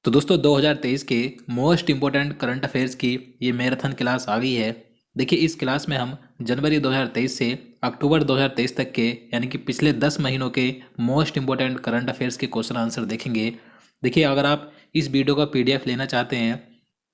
तो दोस्तों 2023 के मोस्ट इम्पोर्टेंट करंट अफेयर्स की ये मैराथन क्लास आ गई है। देखिए इस क्लास में हम जनवरी 2023 से अक्टूबर 2023 तक के यानी कि पिछले 10 महीनों के मोस्ट इम्पोर्टेंट करंट अफेयर्स के क्वेश्चन आंसर देखेंगे। देखिए अगर आप इस वीडियो का पीडीएफ लेना चाहते हैं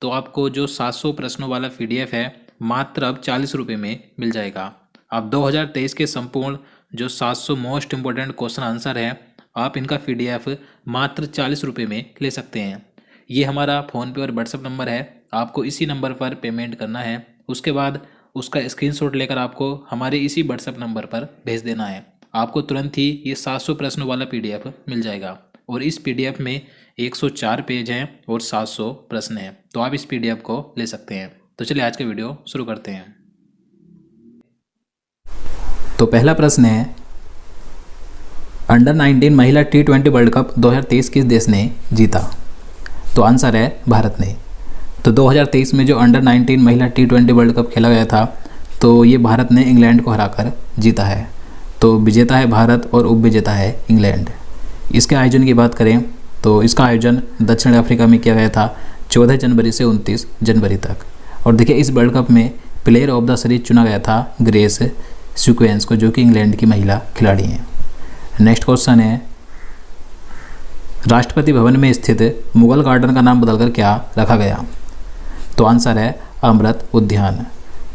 तो आपको जो 700 प्रश्नों वाला पीडीएफ है मात्र अब 40 रुपये में मिल जाएगा। आप 2023 के संपूर्ण जो 700 मोस्ट इम्पोर्टेंट क्वेश्चन आंसर हैं आप इनका पीडीएफ मात्र 40 रुपये में ले सकते हैं। ये हमारा फ़ोनपे और व्हाट्सएप नंबर है, आपको इसी नंबर पर पेमेंट करना है। उसके बाद उसका स्क्रीनशॉट लेकर आपको हमारे इसी व्हाट्सएप नंबर पर भेज देना है। आपको तुरंत ही ये 700 प्रश्नों वाला पीडीएफ मिल जाएगा और इस पीडीएफ में 104 पेज हैं और 700 प्रश्न हैं, तो आप इस पीडीएफ को ले सकते हैं। तो चलिए आज का वीडियो शुरू करते हैं। तो पहला प्रश्न है, अंडर 19 महिला T20 वर्ल्ड कप 2023 किस देश ने जीता? तो आंसर है भारत ने। तो 2023 में जो अंडर 19 महिला T20 वर्ल्ड कप खेला गया था तो ये भारत ने इंग्लैंड को हराकर जीता है। तो विजेता है भारत और उपविजेता है इंग्लैंड। इसके आयोजन की बात करें तो इसका आयोजन दक्षिण अफ्रीका में किया गया था 14 जनवरी से 29 जनवरी तक। और देखिए इस वर्ल्ड कप में प्लेयर ऑफ द सीरीज चुना गया था ग्रेस सीक्वेंस को, जो कि इंग्लैंड की महिला खिलाड़ी हैं। नेक्स्ट क्वेश्चन है, राष्ट्रपति भवन में स्थित मुगल गार्डन का नाम बदलकर क्या रखा गया? तो आंसर है अमृत उद्यान।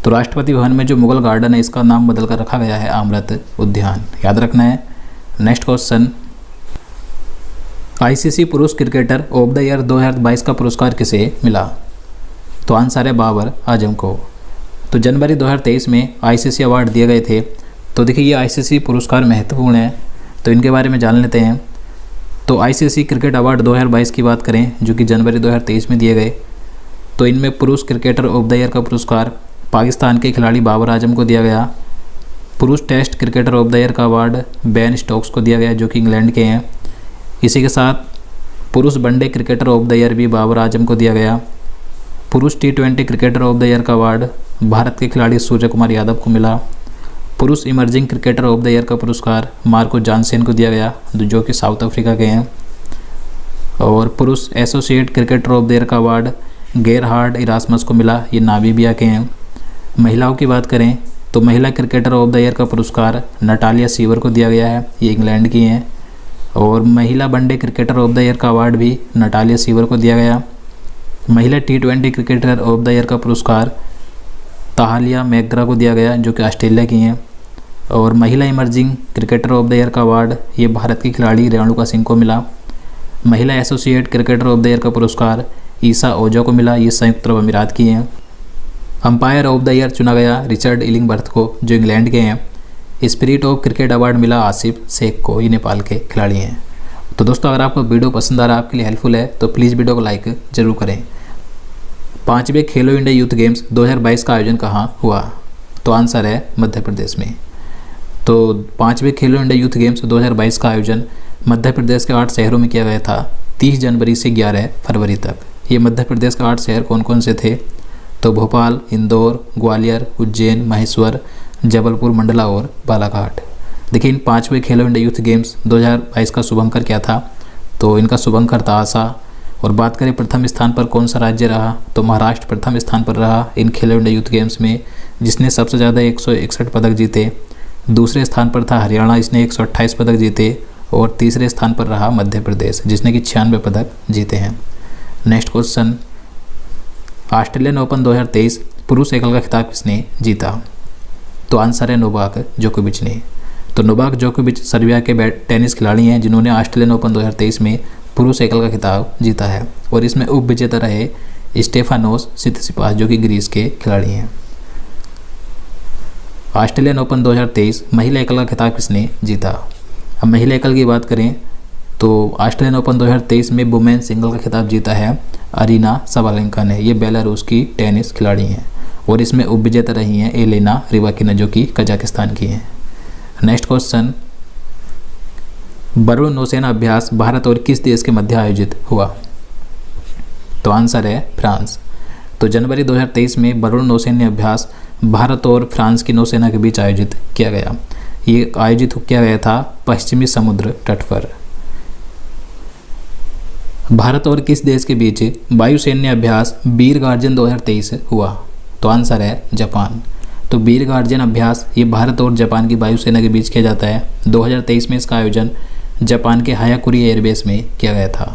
तो राष्ट्रपति भवन में जो मुगल गार्डन है इसका नाम बदलकर रखा गया है अमृत उद्यान, याद रखना है। नेक्स्ट क्वेश्चन, आईसीसी पुरुष क्रिकेटर ऑफ द ईयर 2022 का पुरस्कार किसे मिला? तो आंसर है बाबर आजम को। तो जनवरी 2023 में आईसीसी अवार्ड दिए गए थे। तो देखिए ये आईसीसी पुरस्कार महत्वपूर्ण है, तो इनके बारे में जान लेते हैं। तो आईसीसी क्रिकेट अवार्ड 2022 की बात करें जो कि जनवरी 2023 में दिए गए, तो इनमें पुरुष क्रिकेटर ऑफ द ईयर का पुरस्कार पाकिस्तान के खिलाड़ी बाबर आजम को दिया गया। पुरुष test cricketer of the year का अवार्ड बेन स्टोक्स को दिया गया जो कि इंग्लैंड के हैं। इसी के साथ पुरुष one day cricketer of the year भी बाबर आजम को दिया गया। पुरुष T20 cricketer of the year का अवार्ड भारत के खिलाड़ी सूर्य कुमार यादव को मिला। पुरुष emerging cricketer of the year का पुरस्कार मार्को जानसेन को दिया गया जो कि साउथ अफ्रीका के हैं। और पुरुष associate cricketer of the year का अवार्ड गेरहार्ड इरास्मस को मिला, ये नामीबिया के हैं। महिलाओं की बात करें तो महिला क्रिकेटर ऑफ द ईयर का पुरस्कार नटालिया सीवर को दिया गया है, ये इंग्लैंड की हैं। और महिला one day cricketer of the year का अवार्ड भी नटालिया सीवर को दिया गया। महिला T20 cricketer of the year का पुरस्कार ताहालिया मैकग्रा को दिया गया जो कि ऑस्ट्रेलिया की हैं। और महिला emerging cricketer of the year का अवार्ड ये भारत की खिलाड़ी रेणुका सिंह को मिला। महिला associate cricketer of the year का पुरस्कार ईसा ओजा को मिला, ये संयुक्त अरब अमीरात की हैं। अंपायर ऑफ द ईयर चुना गया रिचर्ड इलिंगबर्थ को जो इंग्लैंड के हैं। स्पिरिट ऑफ क्रिकेट अवार्ड मिला आसिफ शेख को, ये नेपाल के खिलाड़ी हैं। तो दोस्तों अगर आपको वीडियो पसंद आ रहा है, आपके लिए हेल्पफुल है तो प्लीज़ वीडियो को लाइक जरूर करें। 5वें खेलो इंडिया यूथ गेम्स 2022 का आयोजन कहाँ हुआ? तो आंसर है मध्य प्रदेश में। तो 5वें खेलो इंडिया यूथ गेम्स 2022 का आयोजन मध्य प्रदेश के 8 शहरों में किया गया था 30 जनवरी से 11 फरवरी तक। ये मध्य प्रदेश के 8 शहर कौन कौन से थे? तो भोपाल, इंदौर, ग्वालियर, उज्जैन, महेश्वर, जबलपुर, मंडला और बालाघाट। देखिए इन 5वें खेलो इंडिया यूथ गेम्स 2022 का शुभंकर क्या था? तो इनका शुभंकर था आशा। और बात करें प्रथम स्थान पर कौन सा राज्य रहा, तो महाराष्ट्र प्रथम स्थान पर रहा इन खेलो इंडिया यूथ गेम्स में, जिसने सबसे ज़्यादा 161 पदक जीते। दूसरे स्थान पर था हरियाणा, इसने 128 पदक जीते। और तीसरे स्थान पर रहा मध्य प्रदेश जिसने कि 96 पदक जीते हैं। नेक्स्ट क्वेश्चन, ऑस्ट्रेलियन ओपन 2023 पुरुष एकल का खिताब किसने जीता? तो आंसर है नोवाक जोकोविच ने। तो नोवाक जोकोविच सर्बिया के टेनिस खिलाड़ी हैं जिन्होंने ऑस्ट्रेलियन ओपन 2023 में पुरुष एकल का खिताब जीता है। और इसमें उप विजेता रहे स्टेफानोस सित्सिपास जो कि ग्रीस के खिलाड़ी हैं। ऑस्ट्रेलियन ओपन 2023 महिला एकल का खिताब किसने जीता? अब महिला एकल की बात करें तो ऑस्ट्रेलियन ओपन 2023 में वुमेन सिंगल का खिताब जीता है अरीना सबालेंका ने, ये बेलारूस की टेनिस खिलाड़ी हैं। और इसमें उप विजेता रही हैं एलेना रिवाकिना जो कि कजाकिस्तान की हैं। नेक्स्ट क्वेश्चन, वरुण नौसेना अभ्यास भारत और किस देश के मध्य आयोजित हुआ? तो आंसर है फ्रांस। तो जनवरी 2023 में वरुण नौसेना अभ्यास भारत और फ्रांस की नौसेना के बीच आयोजित किया गया। ये आयोजित किया गया था पश्चिमी समुद्र तट पर। भारत और किस देश के बीच वायुसैन्य अभ्यास वीर गार्जन 2023 हुआ? तो आंसर है जापान। तो वीर गार्जन अभ्यास ये भारत और जापान की वायुसेना के बीच किया जाता है। 2023 में इसका आयोजन जापान के हायाकुरी एयरबेस में किया गया था।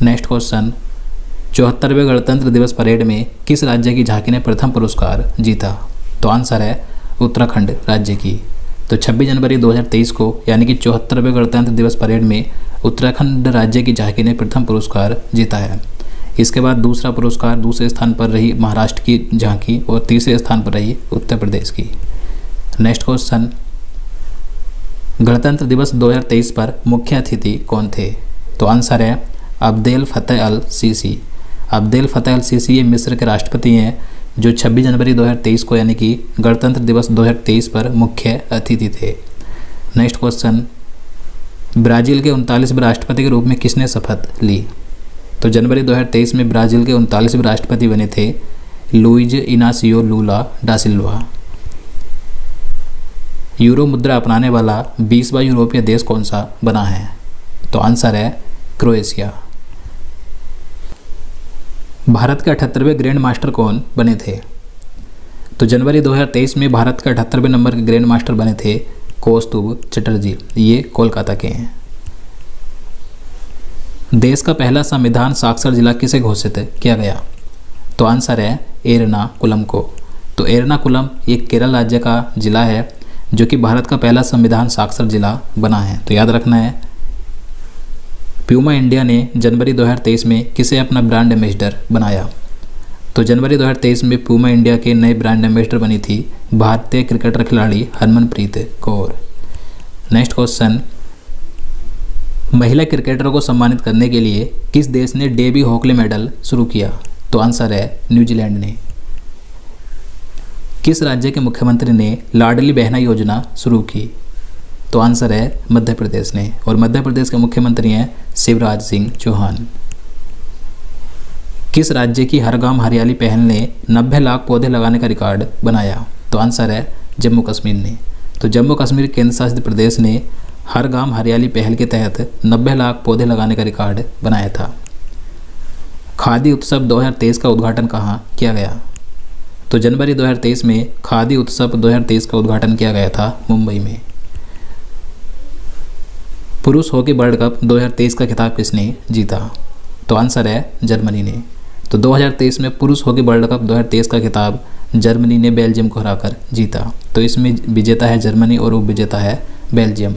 नेक्स्ट क्वेश्चन, 74वें गणतंत्र दिवस परेड में किस राज्य की झांकी ने प्रथम पुरस्कार जीता? तो आंसर है उत्तराखंड राज्य की। तो 26 जनवरी 2023 को यानी कि 74वें गणतंत्र दिवस परेड में उत्तराखंड राज्य की झांकी ने प्रथम पुरस्कार जीता है। इसके बाद दूसरा पुरस्कार दूसरे स्थान पर रही महाराष्ट्र की झांकी और तीसरे स्थान पर रही उत्तर प्रदेश की। नेक्स्ट क्वेश्चन, गणतंत्र दिवस 2023 पर मुख्य अतिथि कौन थे? तो आंसर है अब्देल फतेह अल सीसी। अब्देल फतेह अल सीसी ये मिस्र के राष्ट्रपति हैं जो 26 जनवरी 2023 को यानी कि गणतंत्र दिवस 2023 पर मुख्य अतिथि थे। नेक्स्ट क्वेश्चन, ब्राज़ील के 39वें राष्ट्रपति के रूप में किसने शपथ ली? तो जनवरी 2023 में ब्राज़ील के 39वें राष्ट्रपति बने थे लुइज इनासियो लूला डा सिल्वा। यूरो मुद्रा अपनाने वाला 20वां यूरोपीय देश कौन सा बना है? तो आंसर है क्रोएशिया। भारत के 78वें ग्रैंड मास्टर कौन बने थे? तो जनवरी 2023 में भारत के 78वें नंबर के ग्रैंड मास्टर बने थे कौस्तुभ चटर्जी। ये कोलकाता के हैं। देश का पहला संविधान साक्षर जिला किसे घोषित किया गया? तो आंसर है एर्नाकुलम को। तो एर्नाकुलम ये केरल राज्य का जिला है जो कि भारत का पहला संविधान साक्षर जिला बना है। तो याद रखना है। प्यूमा इंडिया ने जनवरी 2023 में किसे अपना ब्रांड एम्बेसडर बनाया? तो जनवरी 2023 में प्यूमा इंडिया के नए ब्रांड एम्बेसडर बनी थी भारतीय क्रिकेटर खिलाड़ी हरमनप्रीत कौर। नेक्स्ट क्वेश्चन, महिला क्रिकेटरों को सम्मानित करने के लिए किस देश ने डेबी हॉकले मेडल शुरू किया? तो आंसर है न्यूजीलैंड ने। किस राज्य के मुख्यमंत्री ने लाडली बहना योजना शुरू की? तो आंसर है मध्य प्रदेश ने। और मध्य प्रदेश के मुख्यमंत्री हैं शिवराज सिंह चौहान। किस राज्य की हर गांव हरियाली पहल ने 90 लाख पौधे लगाने का रिकॉर्ड बनाया? तो आंसर है जम्मू कश्मीर ने। तो जम्मू कश्मीर केंद्र शासित प्रदेश ने हर गांव हरियाली पहल के तहत 90 लाख पौधे लगाने का रिकॉर्ड बनाया था। खादी उत्सव 2023 का उद्घाटन कहाँ किया गया? तो जनवरी 2023 में खादी उत्सव 2023 का उद्घाटन किया गया था मुंबई में। पुरुष हॉकी वर्ल्ड कप 2023 का खिताब किसने जीता? तो आंसर है जर्मनी ने। तो 2023 में पुरुष हॉकी वर्ल्ड कप 2023 का खिताब जर्मनी ने बेल्जियम को हराकर जीता। तो इसमें विजेता है जर्मनी और उप विजेता है बेल्जियम।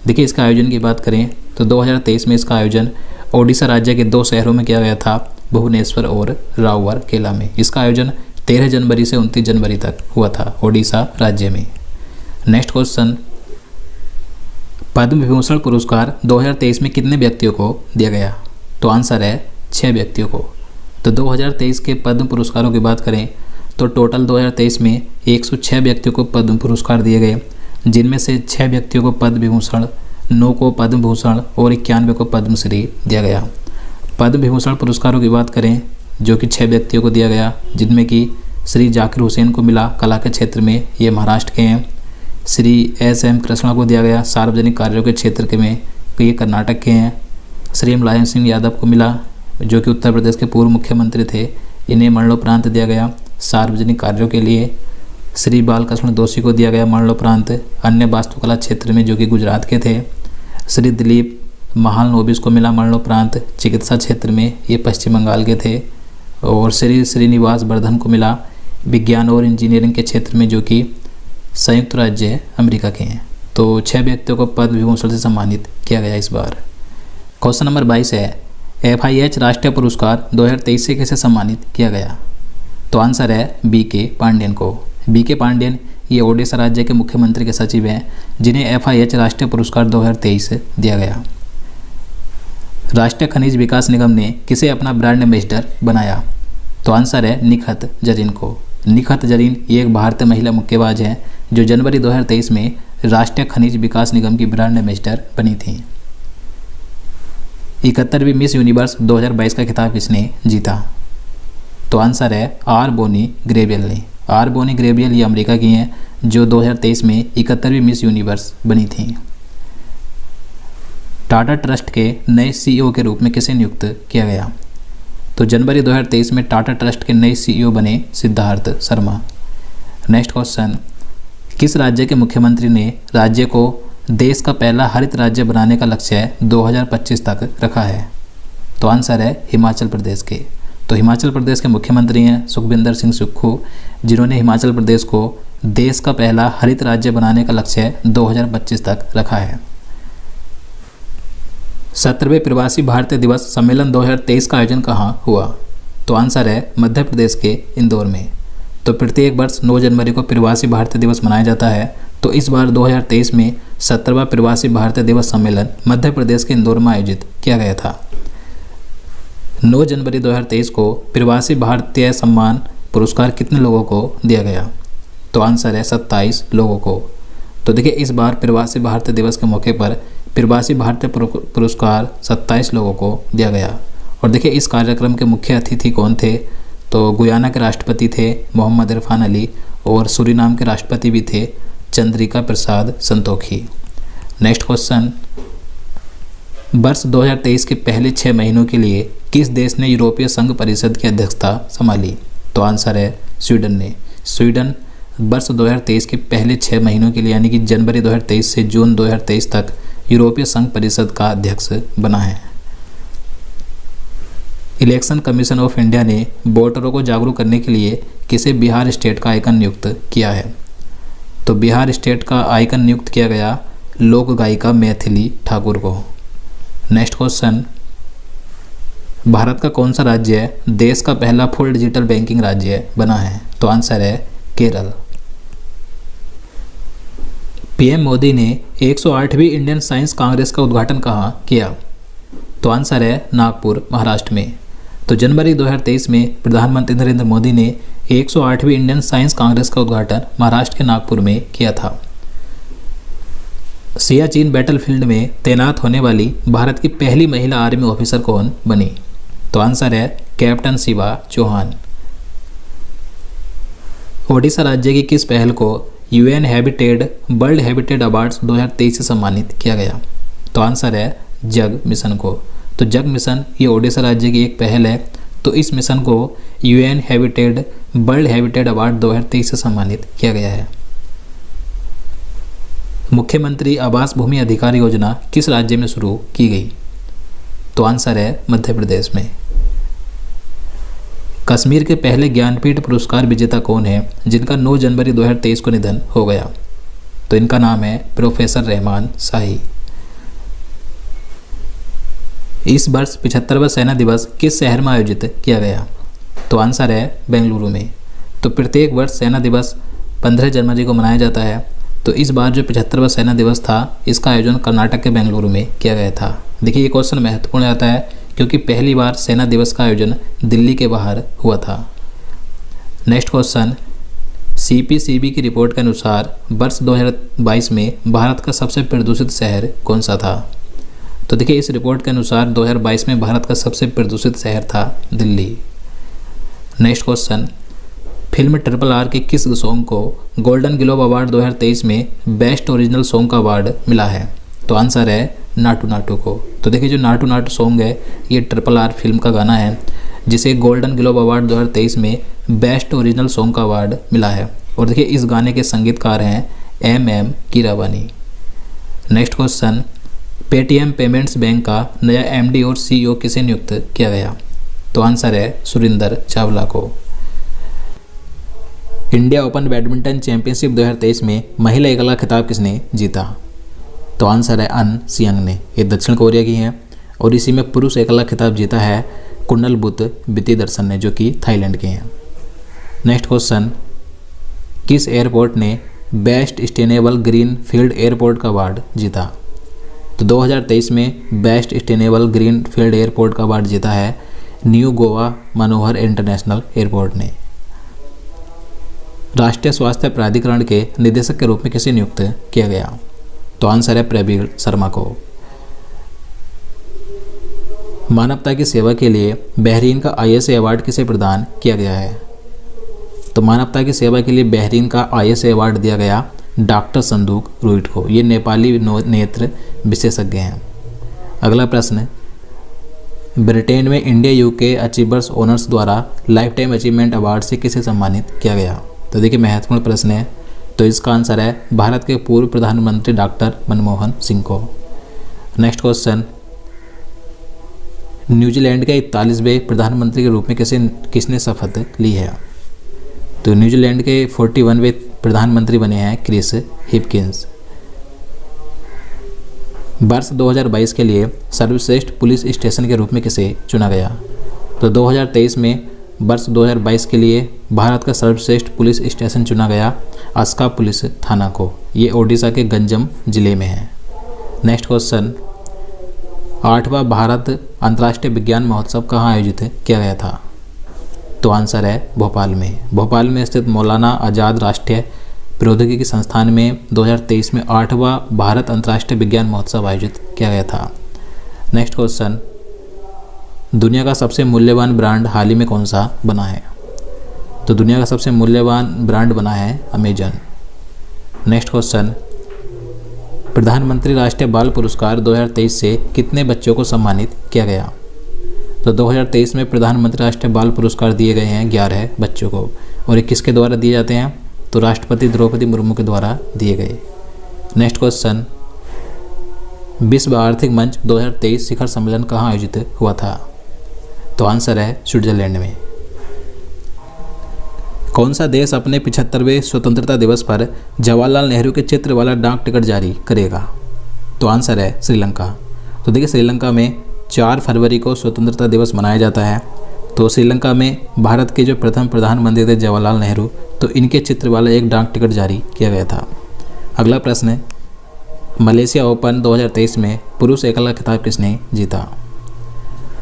देखिए, इसका आयोजन की बात करें तो 2023 में इसका आयोजन ओडिशा राज्य के 2 शहरों में किया गया था, भुवनेश्वर और राउरकेला में। इसका आयोजन 13 जनवरी से 29 जनवरी तक हुआ था ओडिशा राज्य में। नेक्स्ट क्वेश्चन, पद्म विभूषण पुरस्कार 2023 में कितने व्यक्तियों को दिया गया? तो आंसर है 6 व्यक्तियों को। तो 2023 के पद्म पुरस्कारों की बात करें तो टोटल 2023 में 106 व्यक्तियों को पद्म पुरस्कार दिए गए, जिनमें से 6 व्यक्तियों को पद्म विभूषण, 9 को पद्म भूषण और 91 को पद्मश्री दिया गया। पद्म विभूषण पुरस्कारों की बात करें जो कि 6 व्यक्तियों को दिया गया, जिनमें कि श्री जाकिर हुसैन को मिला कला के क्षेत्र में, ये महाराष्ट्र के हैं। श्री SM कृष्णा को दिया गया सार्वजनिक कार्यों के क्षेत्र के में, ये कर्नाटक के हैं। श्री मुलायम सिंह यादव को मिला जो कि उत्तर प्रदेश के पूर्व मुख्यमंत्री थे, इन्हें मरणोपरांत दिया गया सार्वजनिक कार्यों के लिए। श्री बालकृष्ण दोषी को दिया गया मरणोपरांत अन्य वास्तुकला क्षेत्र में, जो कि गुजरात के थे। श्री दिलीप महालनोबिस को मिला मरणोपरांत चिकित्सा क्षेत्र में, ये पश्चिम बंगाल के थे। और श्री श्रीनिवास वर्धन को मिला विज्ञान और इंजीनियरिंग के क्षेत्र में, जो कि संयुक्त राज्य अमेरिका के हैं। तो 6 व्यक्तियों को पद्म विभूषण से सम्मानित किया गया इस बार। क्वेश्चन नंबर 22 है, FIH राष्ट्रीय पुरस्कार 2023 से किसे सम्मानित किया गया? तो आंसर है BK पांडेयन को। BK पांडेयन ये ओडिशा राज्य के मुख्यमंत्री के सचिव हैं, जिन्हें FIH राष्ट्रीय पुरस्कार 2023 दिया गया। राष्ट्रीय खनिज विकास निगम ने किसे अपना ब्रांड एम्बेसडर बनाया? तो आंसर है निखत जरीन को। निखत जरीन ये एक भारतीय महिला मुक्केबाज हैं जो जनवरी 2023 में राष्ट्रीय खनिज विकास निगम की ब्रांड एम्बेसडर बनी थी। 71वीं मिस यूनिवर्स 2022 का खिताब किसने जीता? तो आंसर है आर बोनी ग्रेबियल ने। आर बोनी ग्रेबियल ये अमेरिका की हैं जो 2023 में 71वीं मिस यूनिवर्स बनी थी। टाटा ट्रस्ट के नए सीईओ के रूप में किसे नियुक्त किया गया? तो जनवरी 2023 में टाटा ट्रस्ट के नए सीईओ बने सिद्धार्थ शर्मा। नेक्स्ट क्वेश्चन, किस राज्य के मुख्यमंत्री ने राज्य को देश का पहला हरित राज्य बनाने का लक्ष्य 2025 तक रखा है? तो आंसर है हिमाचल प्रदेश के। तो हिमाचल प्रदेश के मुख्यमंत्री हैं सुखविंदर सिंह सुक्खू, जिन्होंने हिमाचल प्रदेश को देश का पहला हरित राज्य बनाने का लक्ष्य 2025 तक रखा है। 17वें प्रवासी भारतीय दिवस सम्मेलन 2023 का आयोजन कहाँ हुआ? तो आंसर है मध्य प्रदेश के इंदौर में। तो प्रत्येक वर्ष 9 जनवरी को प्रवासी भारतीय दिवस मनाया जाता है। तो इस बार 2023 में 17वां प्रवासी भारतीय दिवस सम्मेलन मध्य प्रदेश के इंदौर में आयोजित किया गया था। 9 जनवरी 2023 को प्रवासी भारतीय सम्मान पुरस्कार कितने लोगों को दिया गया? तो आंसर है 27 लोगों को। तो देखिए इस बार प्रवासी भारतीय दिवस के मौके पर प्रवासी भारतीय पुरस्कार 27 लोगों को दिया गया। और देखिए इस कार्यक्रम के मुख्य अतिथि कौन थे? तो गुयाना के राष्ट्रपति थे मोहम्मद इरफान अली, और सूरीनाम के राष्ट्रपति भी थे चंद्रिका प्रसाद संतोखी। नेक्स्ट क्वेश्चन, वर्ष 2023 के पहले 6 महीनों के लिए किस देश ने यूरोपीय संघ परिषद की अध्यक्षता संभाली? तो आंसर है स्वीडन ने। स्वीडन वर्ष 2023 के पहले 6 महीनों के लिए यानी कि जनवरी 2023 से जून 2023 तक यूरोपीय संघ परिषद का अध्यक्ष बना है। इलेक्शन कमीशन ऑफ इंडिया ने वोटरों को जागरूक करने के लिए किसे बिहार स्टेट का आइकन नियुक्त किया है? तो बिहार स्टेट का आइकन नियुक्त किया गया लोक गायिका मैथिली ठाकुर को। नेक्स्ट क्वेश्चन, भारत का कौन सा राज्य देश का पहला फुल डिजिटल बैंकिंग राज्य बना है? तो आंसर है केरल। पीएम मोदी ने 108वीं इंडियन साइंस कांग्रेस का उद्घाटन कहाँ किया? तो आंसर है नागपुर, महाराष्ट्र में। तो जनवरी 2023 में प्रधानमंत्री नरेंद्र मोदी ने 108वीं इंडियन साइंस कांग्रेस का उद्घाटन महाराष्ट्र के नागपुर में किया था। सियाचिन बैटलफील्ड में तैनात होने वाली भारत की पहली महिला आर्मी ऑफिसर कौन बनी? तो आंसर है कैप्टन शिवा चौहान। ओडिशा राज्य की किस पहल को UN habitat world habitat awards 2023 से सम्मानित किया गया? तो आंसर है जग मिशन को। तो जग मिशन ये ओडिशा राज्य की एक पहल है। तो इस मिशन को UN habitat world habitat award 2023 से सम्मानित किया गया है। मुख्यमंत्री आवास भूमि अधिकार योजना किस राज्य में शुरू की गई? तो आंसर है मध्य प्रदेश में। कश्मीर के पहले ज्ञानपीठ पुरस्कार विजेता कौन है जिनका 9 जनवरी 2023 को निधन हो गया? तो इनका नाम है प्रोफेसर रहमान शाही। इस वर्ष 75वां सेना दिवस किस शहर में आयोजित किया गया? तो आंसर है बेंगलुरु में। तो प्रत्येक वर्ष सेना दिवस 15 जनवरी को मनाया जाता है। तो इस बार जो 75वां सेना दिवस था इसका आयोजन कर्नाटक के बेंगलुरु में किया गया था। देखिए ये क्वेश्चन महत्वपूर्ण आता है क्योंकि पहली बार सेना दिवस का आयोजन दिल्ली के बाहर हुआ था। नेक्स्ट क्वेश्चन, सीपीसीबी की रिपोर्ट के अनुसार वर्ष 2022 में भारत का सबसे प्रदूषित शहर कौन सा था? तो देखिए इस रिपोर्ट के अनुसार 2022 में भारत का सबसे प्रदूषित शहर था Delhi. Next question, film RRR के किस सॉन्ग को गोल्डन ग्लोब अवार्ड 2023 में बेस्ट ओरिजिनल सॉन्ग का अवार्ड मिला है? तो आंसर है नाटू नाटू को। तो देखिए जो नाटू नाटू सॉन्ग है ये RRR फिल्म का गाना है जिसे गोल्डन ग्लोब अवार्ड 2023 में बेस्ट ओरिजिनल सॉन्ग का अवार्ड मिला है। और देखिए इस गाने के संगीतकार हैं MM Keeravani. Next question, Paytm payments bank का नया MD और CEO किसे नियुक्त किया गया? तो आंसर है सुरिंदर चावला को। इंडिया ओपन बैडमिंटन चैंपियनशिप 2023 में महिला एकला खिताब किसने जीता? तो आंसर है अन सियंग ने। ये दक्षिण कोरिया की हैं। और इसी में पुरुष एकला खिताब जीता है कुंडलबुत विद्यादर्शन ने जो कि थाईलैंड के हैं। नेक्स्ट क्वेश्चन, किस एयरपोर्ट ने best sustainable green field airport का अवार्ड जीता? तो 2023 में best sustainable green field airport का अवार्ड जीता है न्यू गोवा मनोहर इंटरनेशनल एयरपोर्ट ने। राष्ट्रीय स्वास्थ्य प्राधिकरण के निदेशक के रूप में किसे नियुक्त किया गया? तो आंसर है प्रवीण शर्मा को। मानवता की सेवा के लिए बहरीन का ISA अवार्ड किसे प्रदान किया गया है? तो मानवता की सेवा के लिए बहरीन का ISA अवार्ड दिया गया डॉक्टर संदूक रुइट को। ये नेपाली नेत्र विशेषज्ञ हैं। अगला प्रश्न, ब्रिटेन में इंडिया यूके अचीवर्स ओनर्स द्वारा लाइफ टाइम अचीवमेंट अवार्ड से किसे सम्मानित किया गया? तो देखिए महत्वपूर्ण प्रश्न है, तो इसका आंसर है भारत के पूर्व प्रधानमंत्री डॉक्टर मनमोहन सिंह को। नेक्स्ट क्वेश्चन, न्यूजीलैंड के 41वें प्रधानमंत्री के रूप में किसने शपथ ली है? तो न्यूजीलैंड के 41वें प्रधानमंत्री बने हैं क्रिस हिपकिंस। वर्ष 2022 के लिए सर्वश्रेष्ठ पुलिस स्टेशन के रूप में किसे चुना गया? तो 2023 में वर्ष 2022 के लिए भारत का सर्वश्रेष्ठ पुलिस स्टेशन चुना गया अस्का पुलिस थाना को। ये ओडिशा के गंजम जिले में है। नेक्स्ट क्वेश्चन, 8वां भारत अंतर्राष्ट्रीय विज्ञान महोत्सव कहाँ आयोजित किया गया था? तो आंसर है भोपाल में। भोपाल में स्थित मौलाना आज़ाद राष्ट्रीय प्रौद्योगिकी संस्थान में 2023 में 8वां भारत अंतर्राष्ट्रीय विज्ञान महोत्सव आयोजित किया गया था। नेक्स्ट क्वेश्चन, दुनिया का सबसे मूल्यवान ब्रांड हाल ही में कौन सा बना है? तो दुनिया का सबसे मूल्यवान ब्रांड बना है अमेजन। नेक्स्ट क्वेश्चन, प्रधानमंत्री राष्ट्रीय बाल पुरस्कार 2023 से कितने बच्चों को सम्मानित किया गया? तो 2023 में प्रधानमंत्री राष्ट्रीय बाल पुरस्कार दिए गए हैं 11 बच्चों को, और ये किसके द्वारा दिए जाते हैं? तो राष्ट्रपति द्रौपदी मुर्मू के द्वारा दिए गए। नेक्स्ट क्वेश्चन, विश्व आर्थिक मंच 2023 शिखर सम्मेलन कहाँ आयोजित हुआ था? तो आंसर है स्विट्जरलैंड में। कौन सा देश अपने 75वें स्वतंत्रता दिवस पर जवाहरलाल नेहरू के चित्र वाला डाक टिकट जारी करेगा? तो आंसर है श्रीलंका। तो देखिए श्रीलंका में 4 फरवरी को स्वतंत्रता दिवस मनाया जाता है। तो श्रीलंका में भारत के जो प्रथम प्रधानमंत्री थे जवाहरलाल नेहरू, तो इनके चित्र वाला एक डाक टिकट जारी किया गया था। अगला प्रश्न है, मलेशिया ओपन 2023 में पुरुष एकल खिताब किसने जीता?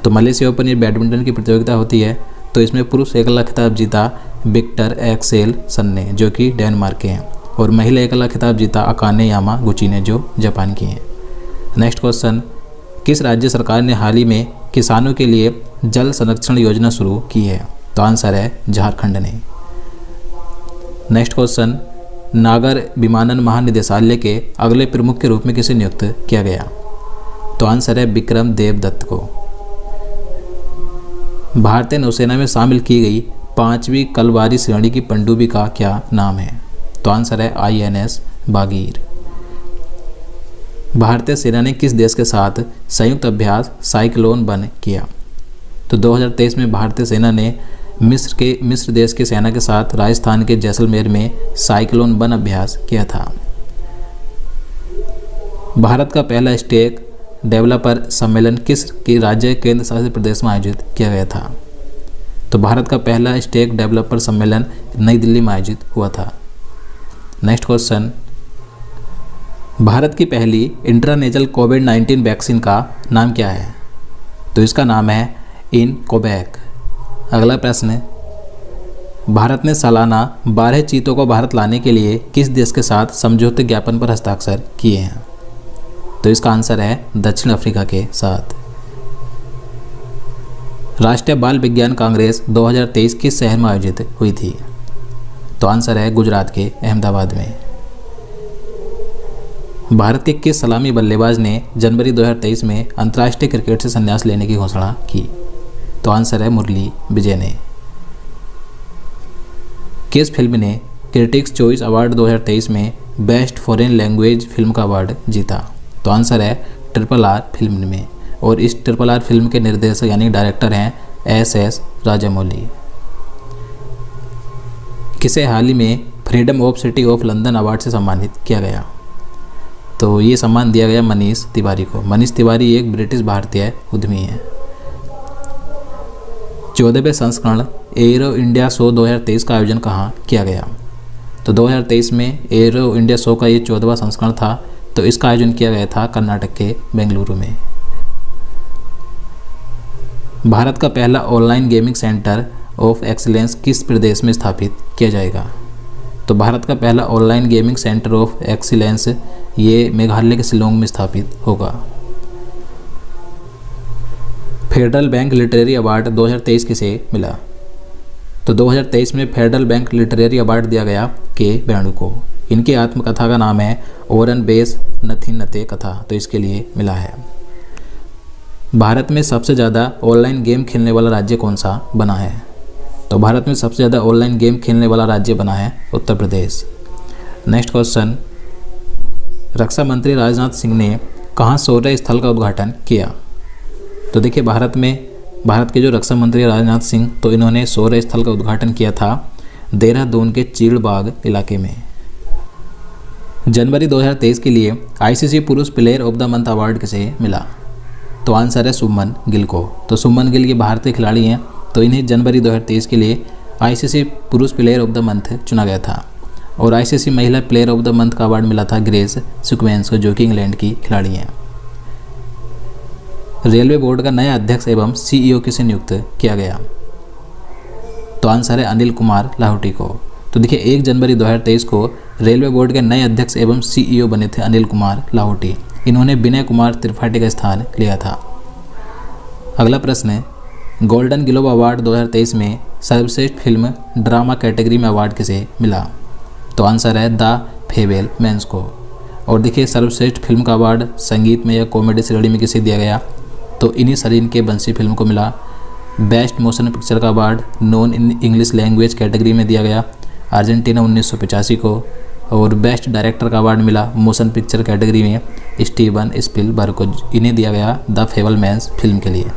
तो मलेशिया ओपन ये बैडमिंटन की प्रतियोगिता होती है, तो इसमें पुरुष एकल खिताब जीता विक्टर एक्सेलसन ने, जो कि डेनमार्क के हैं, और महिला एकल खिताब जीता अकाने यामागुची ने, जो जापान की हैं। नेक्स्ट क्वेश्चन, किस राज्य सरकार ने हाल ही में किसानों के लिए जल संरक्षण योजना शुरू की है? तो आंसर है झारखंड ने। नेक्स्ट क्वेश्चन, नागर विमानन महानिदेशालय के अगले प्रमुख के रूप में किसे नियुक्त किया गया? तो आंसर है विक्रम देवदत्त को। भारतीय नौसेना में शामिल की गई 5वीं कलवारी श्रेणी की पनडुब्बी का क्या नाम है? तो आंसर है INS बागीर। भारतीय सेना ने किस देश के साथ संयुक्त अभ्यास साइक्लोन वन किया? तो 2023 में भारतीय सेना ने मिस्र देश की सेना के साथ राजस्थान के जैसलमेर में साइक्लोन वन अभ्यास किया था। भारत का पहला स्टेक डेवलपर सम्मेलन किस के राज्य केंद्र शासित प्रदेश में आयोजित किया गया था? तो भारत का पहला स्टेक डेवलपर सम्मेलन नई दिल्ली में आयोजित हुआ था। नेक्स्ट क्वेश्चन, भारत की पहली इंट्रानेजल कोविड-19 वैक्सीन का नाम क्या है? तो इसका नाम है इनकोवैक। अगला प्रश्न है, भारत ने सालाना 12 चीतों को भारत लाने के लिए किस देश के साथ समझौते ज्ञापन पर हस्ताक्षर किए हैं? तो इसका आंसर है दक्षिण अफ्रीका के साथ। राष्ट्रीय बाल विज्ञान कांग्रेस 2023 किस शहर में आयोजित हुई थी? तो आंसर है गुजरात के अहमदाबाद में। भारत के किस सलामी बल्लेबाज ने जनवरी 2023 में अंतर्राष्ट्रीय क्रिकेट से संन्यास लेने की घोषणा की? तो आंसर है मुरली विजय ने। किस फिल्म ने क्रिटिक्स चॉइस अवार्ड 2023 में बेस्ट फॉरेन लैंग्वेज फिल्म का अवार्ड जीता? तो आंसर है RRR फिल्म में, और इस RRR फिल्म के निर्देशक यानी डायरेक्टर हैं SS राजामौली। किसे हाल ही में freedom of city of London award से सम्मानित किया गया? तो ये सम्मान दिया गया मनीष तिवारी को। मनीष तिवारी एक ब्रिटिश भारतीय उद्यमी हैं। 14वें संस्करण एरो इंडिया शो 2023 का आयोजन कहाँ किया गया? तो 2023 में एरो इंडिया शो का ये 14वां संस्करण था, तो इसका आयोजन किया गया था कर्नाटक के बेंगलुरु में। भारत का पहला online gaming centre of excellence किस प्रदेश में स्थापित किया जाएगा? तो भारत का पहला online gaming centre of excellence ये मेघालय के शिलोंग में स्थापित होगा। फेडरल बैंक लिटरेरी अवार्ड 2023 किसे मिला? तो 2023 में फेडरल बैंक लिटरेरी अवार्ड दिया गया के वेणु को। इनकी आत्मकथा का नाम है ओरन बेस नथिन नते कथा, तो इसके लिए मिला है। भारत में सबसे ज़्यादा ऑनलाइन गेम खेलने वाला राज्य कौन सा बना है? तो भारत में सबसे ज़्यादा ऑनलाइन गेम खेलने वाला राज्य बना है उत्तर प्रदेश। नेक्स्ट क्वेश्चन, रक्षा मंत्री राजनाथ सिंह ने कहाँ शौर्य स्थल का उद्घाटन किया? तो देखिए भारत के जो रक्षा मंत्री राजनाथ सिंह, तो इन्होंने शौर्य स्थल का उद्घाटन किया था देहरादून के चीड़बाग इलाके में। जनवरी 2023 के लिए आईसीसी पुरुष player of the month award किसे मिला? तो आंसर है शुभमन गिल को। तो शुभमन गिल ये भारतीय खिलाड़ी हैं, तो इन्हें जनवरी 2023 के लिए आईसीसी पुरुष प्लेयर ऑफ द मंथ चुना गया था। और आईसीसी महिला प्लेयर ऑफ द मंथ का अवार्ड मिला था ग्रेस सिक्वेंस को, जो कि इंग्लैंड की खिलाड़ी हैं। रेलवे बोर्ड का नया अध्यक्ष एवं सीईओ किसे नियुक्त किया गया? तो आंसर है अनिल कुमार लाहौटी को। तो देखिए 1 जनवरी 2023 को रेलवे बोर्ड के नए अध्यक्ष एवं सीईओ बने थे अनिल कुमार लाहौटी। इन्होंने विनय कुमार त्रिपाठी का स्थान लिया था। अगला प्रश्न है, गोल्डन ग्लोब अवार्ड 2023 में सर्वश्रेष्ठ फिल्म ड्रामा कैटेगरी में अवार्ड किसे मिला? तो आंसर है द फेबलमैन्स को। और देखिए सर्वश्रेष्ठ फिल्म का अवार्ड संगीत में या कॉमेडी श्रेणी में किसे दिया गया? तो इन्हीं सरीन के बंसी फिल्म को मिला। बेस्ट मोशन पिक्चर का award non English language category में दिया गया अर्जेंटीना 1985 को। और बेस्ट डायरेक्टर का अवार्ड मिला मोशन पिक्चर कैटेगरी में स्टीवन स्पिलबर्ग को। इन्हें दिया गया द फेबलमैन्स फिल्म के लिए।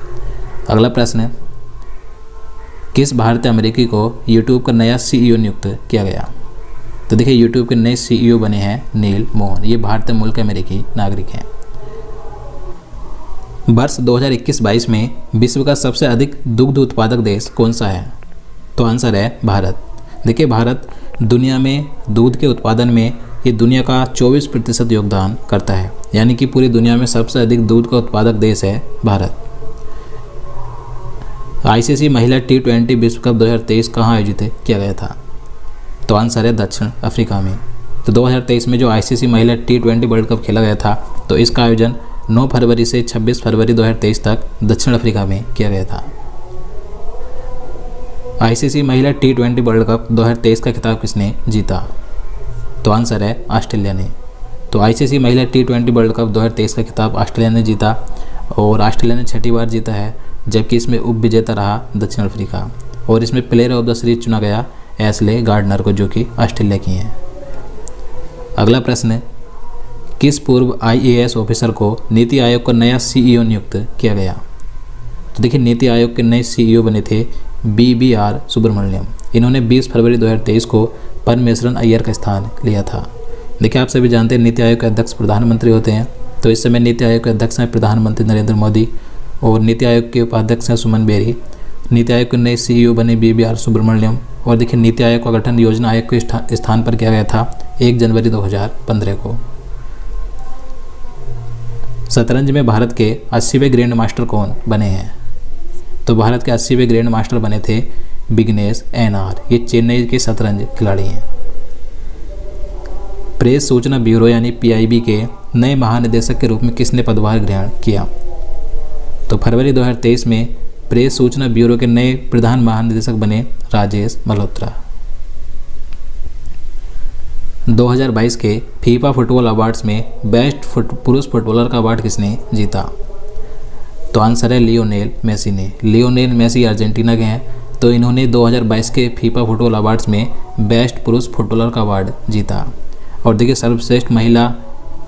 अगला प्रश्न है, किस भारतीय अमेरिकी को यूट्यूब का नया सीईओ नियुक्त किया गया? तो देखिए यूट्यूब के नए सीईओ बने हैं नील मोहन। ये भारतीय मूल के अमेरिकी नागरिक हैं। वर्ष 2021-22 में विश्व का सबसे अधिक दुग्ध उत्पादक देश कौन सा है? तो आंसर है भारत। देखिए भारत दुनिया में दूध के उत्पादन में ये दुनिया का 24% योगदान करता है, यानी कि पूरी दुनिया में सबसे अधिक दूध का उत्पादक देश है भारत। आईसीसी महिला T20 विश्व कप 2023 कहाँ आयोजित किया गया था? तो आंसर है दक्षिण अफ्रीका में। तो 2023 में जो आईसीसी महिला T20 वर्ल्ड कप खेला गया था, तो इसका आयोजन 9 फरवरी से 26 फरवरी 2023 तक दक्षिण अफ्रीका में किया गया था। आईसीसी महिला T20 वर्ल्ड कप 2023 का खिताब किसने जीता? तो आंसर है ऑस्ट्रेलिया ने। तो आईसीसी महिला T20 वर्ल्ड कप 2023 का खिताब ऑस्ट्रेलिया ने जीता। और ऑस्ट्रेलिया ने 6ठी बार जीता है, जबकि इसमें उप विजेता रहा दक्षिण अफ्रीका। और इसमें प्लेयर ऑफ द सीरीज चुना गया एशले गार्डनर को, जो कि ऑस्ट्रेलिया की हैं। अगला प्रश्न है, किस पूर्व आईएएस ऑफिसर को नीति आयोग का नया सीईओ नियुक्त किया गया? तो देखिए नीति आयोग के नए सीईओ बने थे BBR सुब्रमण्यम। इन्होंने 20 फरवरी 2023 को परमेश्वरन अय्यर का स्थान लिया था। देखिए आप सभी जानते हैं नीति आयोग के अध्यक्ष प्रधानमंत्री होते हैं। तो इस समय नीति आयोग के अध्यक्ष हैं प्रधानमंत्री नरेंद्र मोदी और नीति आयोग के उपाध्यक्ष हैं सुमन बेरी। नीति आयोग के नए सीईओ बने BBR सुब्रमण्यम। और देखिए नीति आयोग का गठन योजना आयोग के स्थान पर किया गया था 1 जनवरी 2015 को। शतरंज में भारत के 80वें ग्रैंड मास्टर कौन बने हैं? तो भारत के 80वें ग्रैंड मास्टर बने थे विघ्नेश NR। ये चेन्नई के शतरंज खिलाड़ी हैं। प्रेस सूचना ब्यूरो यानी PIB के नए महानिदेशक के रूप में किसने पदभार ग्रहण किया? तो फरवरी 2023 में प्रेस सूचना ब्यूरो के नए प्रधान महानिदेशक बने राजेश मल्होत्रा। 2022 के फीफा फुटबॉल अवार्ड्स में बेस्ट पुरुष फुटबॉलर का अवार्ड किसने जीता? तो आंसर है लियोनेल मेसी ने। लियोनेल मेसी अर्जेंटीना के हैं। तो इन्होंने 2022 के फीफा फुटबॉल अवार्ड्स में बेस्ट पुरुष फुटबॉलर का अवार्ड जीता। और देखिए सर्वश्रेष्ठ महिला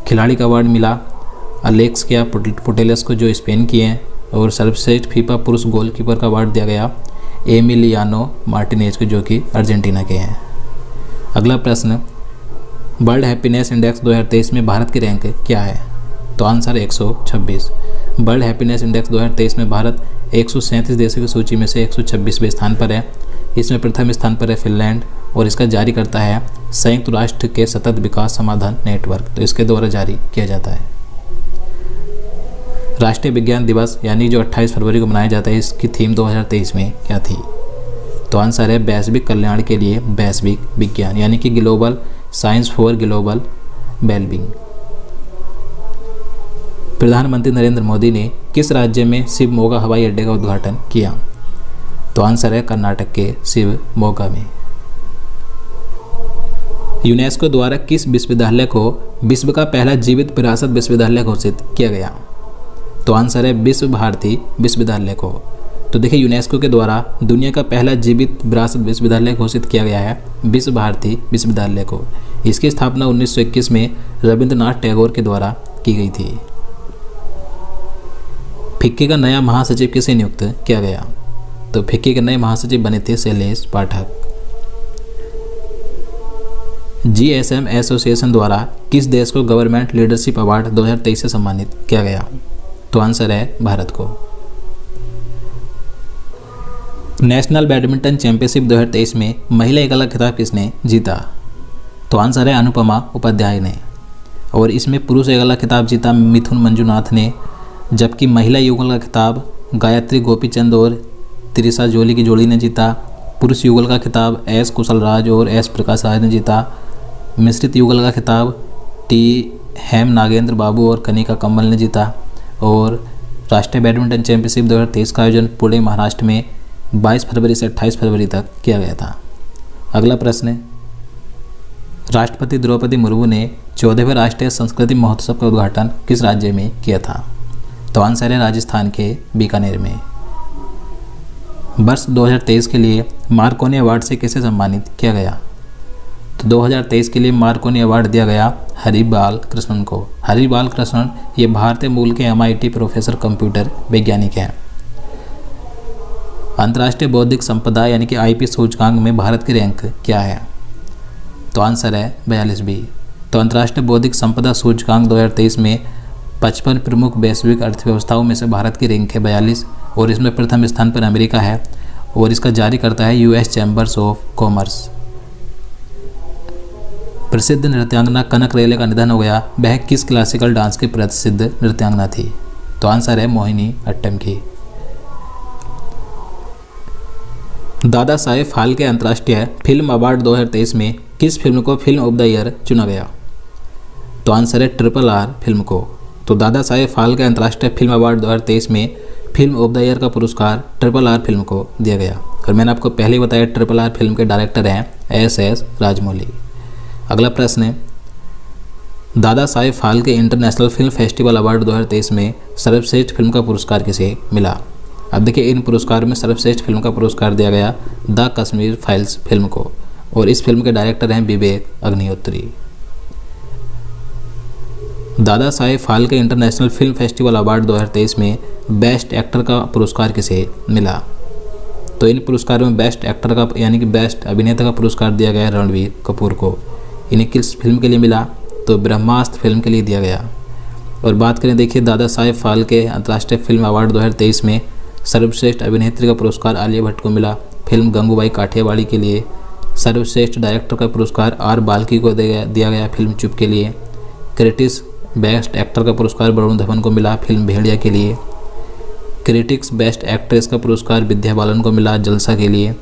खिलाड़ी का अवार्ड मिला अलेक्सिया पुटेलेस को, जो स्पेन की हैं। और सर्वश्रेष्ठ फीफा पुरुष गोलकीपर का अवार्ड दिया गया एमिलियानो मार्टिनेज को, जो कि अर्जेंटीना के हैं। अगला प्रश्न, वर्ल्ड हैप्पीनेस इंडेक्स 2023 में भारत की रैंक क्या है? तो आंसर 126। वर्ल्ड हैप्पीनेस इंडेक्स 2023 में भारत 137 देशों की सूची में से 126वें स्थान पर है। इसमें प्रथम स्थान पर है फिनलैंड और इसका जारी करता है संयुक्त राष्ट्र के सतत विकास समाधान नेटवर्क। तो इसके द्वारा जारी किया जाता है। राष्ट्रीय विज्ञान दिवस यानी जो 28 फरवरी को मनाया जाता है, इसकी थीम 2023 में क्या थी? तो आंसर है वैश्विक कल्याण के लिए वैश्विक विज्ञान, यानी कि global science for global wellbeing. प्रधानमंत्री नरेंद्र मोदी ने किस राज्य में शिवमोगा हवाई अड्डे का उद्घाटन किया? तो आंसर है कर्नाटक के शिवमोगा में। यूनेस्को द्वारा किस विश्वविद्यालय को विश्व का पहला जीवित विरासत विश्वविद्यालय घोषित किया गया? तो आंसर है विश्व भारती विश्वविद्यालय को। तो देखिए यूनेस्को के द्वारा दुनिया का पहला जीवित विरासत विश्वविद्यालय घोषित किया गया है विश्व भारती विश्वविद्यालय को। इसकी स्थापना 1921 में रविंद्रनाथ टैगोर के द्वारा की गई थी। फिक्की का नया महासचिव किसे नियुक्त किया गया? तो फिक्की के नए महासचिव बने थे शैलेश पाठक। GSM एसोसिएशन द्वारा किस देश को गवर्नमेंट लीडरशिप अवार्ड 2023 से सम्मानित किया गया? तो आंसर है भारत को। नेशनल बैडमिंटन चैंपियनशिप 2023 में महिला एकल खिताब किसने जीता? तो आंसर है अनुपमा उपाध्याय ने। और इसमें पुरुष एकल खिताब जीता मिथुन मंजुनाथ ने, जबकि महिला युगल का खिताब गायत्री गोपीचंद और त्रिशा जोली की जोड़ी ने जीता। पुरुष युगल का खिताब S कुशल राज और S प्रकाश राज ने जीता। मिश्रित युगल का खिताब T हेम नागेंद्र बाबू और कनिका कम्मल ने जीता। और राष्ट्रीय बैडमिंटन चैंपियनशिप 2023 का आयोजन पुणे महाराष्ट्र में 22 फरवरी से 28 फरवरी तक किया गया था। अगला प्रश्न है, राष्ट्रपति द्रौपदी मुर्मू ने 14वें राष्ट्रीय संस्कृति महोत्सव का उद्घाटन किस राज्य में किया था? तो आंसर है राजस्थान के बीकानेर में। वर्ष 2023 के लिए मार्कोनी अवार्ड से किसे सम्मानित किया गया? तो 2023 के लिए मार्कोनी अवार्ड दिया गया हरि बाल कृष्णन को। हरि बाल कृष्णन ये भारतीय मूल के MIT प्रोफेसर कंप्यूटर वैज्ञानिक हैं। अंतर्राष्ट्रीय बौद्धिक संपदा यानी कि IP सूचकांक में भारत की रैंक क्या है? तो आंसर है 42। तो अंतर्राष्ट्रीय बौद्धिक संपदा सूचकांक 2023 में 55 प्रमुख वैश्विक अर्थव्यवस्थाओं में से भारत की रैंक है 42 और इसमें प्रथम स्थान पर अमेरिका है और इसका जारी करता है US चैम्बर्स ऑफ कॉमर्स। प्रसिद्ध नृत्यांगना कनक रेले का निधन हो गया। वह किस क्लासिकल डांस की प्रसिद्ध नृत्यांगना थी? तो आंसर है मोहिनी अट्टम की। दादा साहेब फाल्के अंतर्राष्ट्रीय फिल्म अवार्ड 2023 में किस फिल्म को फिल्म ऑफ द ईयर चुना गया? तो आंसर है RRR फिल्म को। तो दादा साहेब फाल्के अंतर्राष्ट्रीय फिल्म अवार्ड 2023 में फिल्म ऑफ द ईयर का पुरस्कार RRR फिल्म को दिया गया। और मैंने आपको पहले ही बताया RRR फिल्म के डायरेक्टर हैं SS राजमौली। अगला प्रश्न है, Dada Saheb Phalke international film festival award 2023 में सर्वश्रेष्ठ फिल्म का पुरस्कार किसे मिला? अब देखिए इन पुरस्कारों में सर्वश्रेष्ठ फिल्म का पुरस्कार दिया गया द कश्मीर फाइल्स फिल्म को और इस फिल्म के डायरेक्टर हैं Vivek Agnihotri. Dada Saheb Phalke international film festival award 2023 में बेस्ट एक्टर का पुरस्कार किसे मिला? तो इन पुरस्कारों में बेस्ट एक्टर का यानी कि बेस्ट अभिनेता का पुरस्कार दिया गया रणवीर कपूर को। इन्हें किस फिल्म के लिए मिला? तो ब्रह्मास्त्र फिल्म के लिए दिया गया। और बात करें देखिए दादा साहेब फाल्के अंतर्राष्ट्रीय फिल्म अवार्ड 2023 में सर्वश्रेष्ठ अभिनेत्री का पुरस्कार आलिया भट्ट को मिला फिल्म गंगूबाई काठियावाड़ी के लिए। सर्वश्रेष्ठ डायरेक्टर का पुरस्कार R बाल्की को दिया गया फिल्म चुप के लिए। क्रिटिक्स बेस्ट एक्टर का पुरस्कार वरुण धवन को मिला फिल्म भेड़िया के लिए। क्रिटिक्स बेस्ट एक्ट्रेस का पुरस्कार विद्या बालन को मिला जलसा के लिए।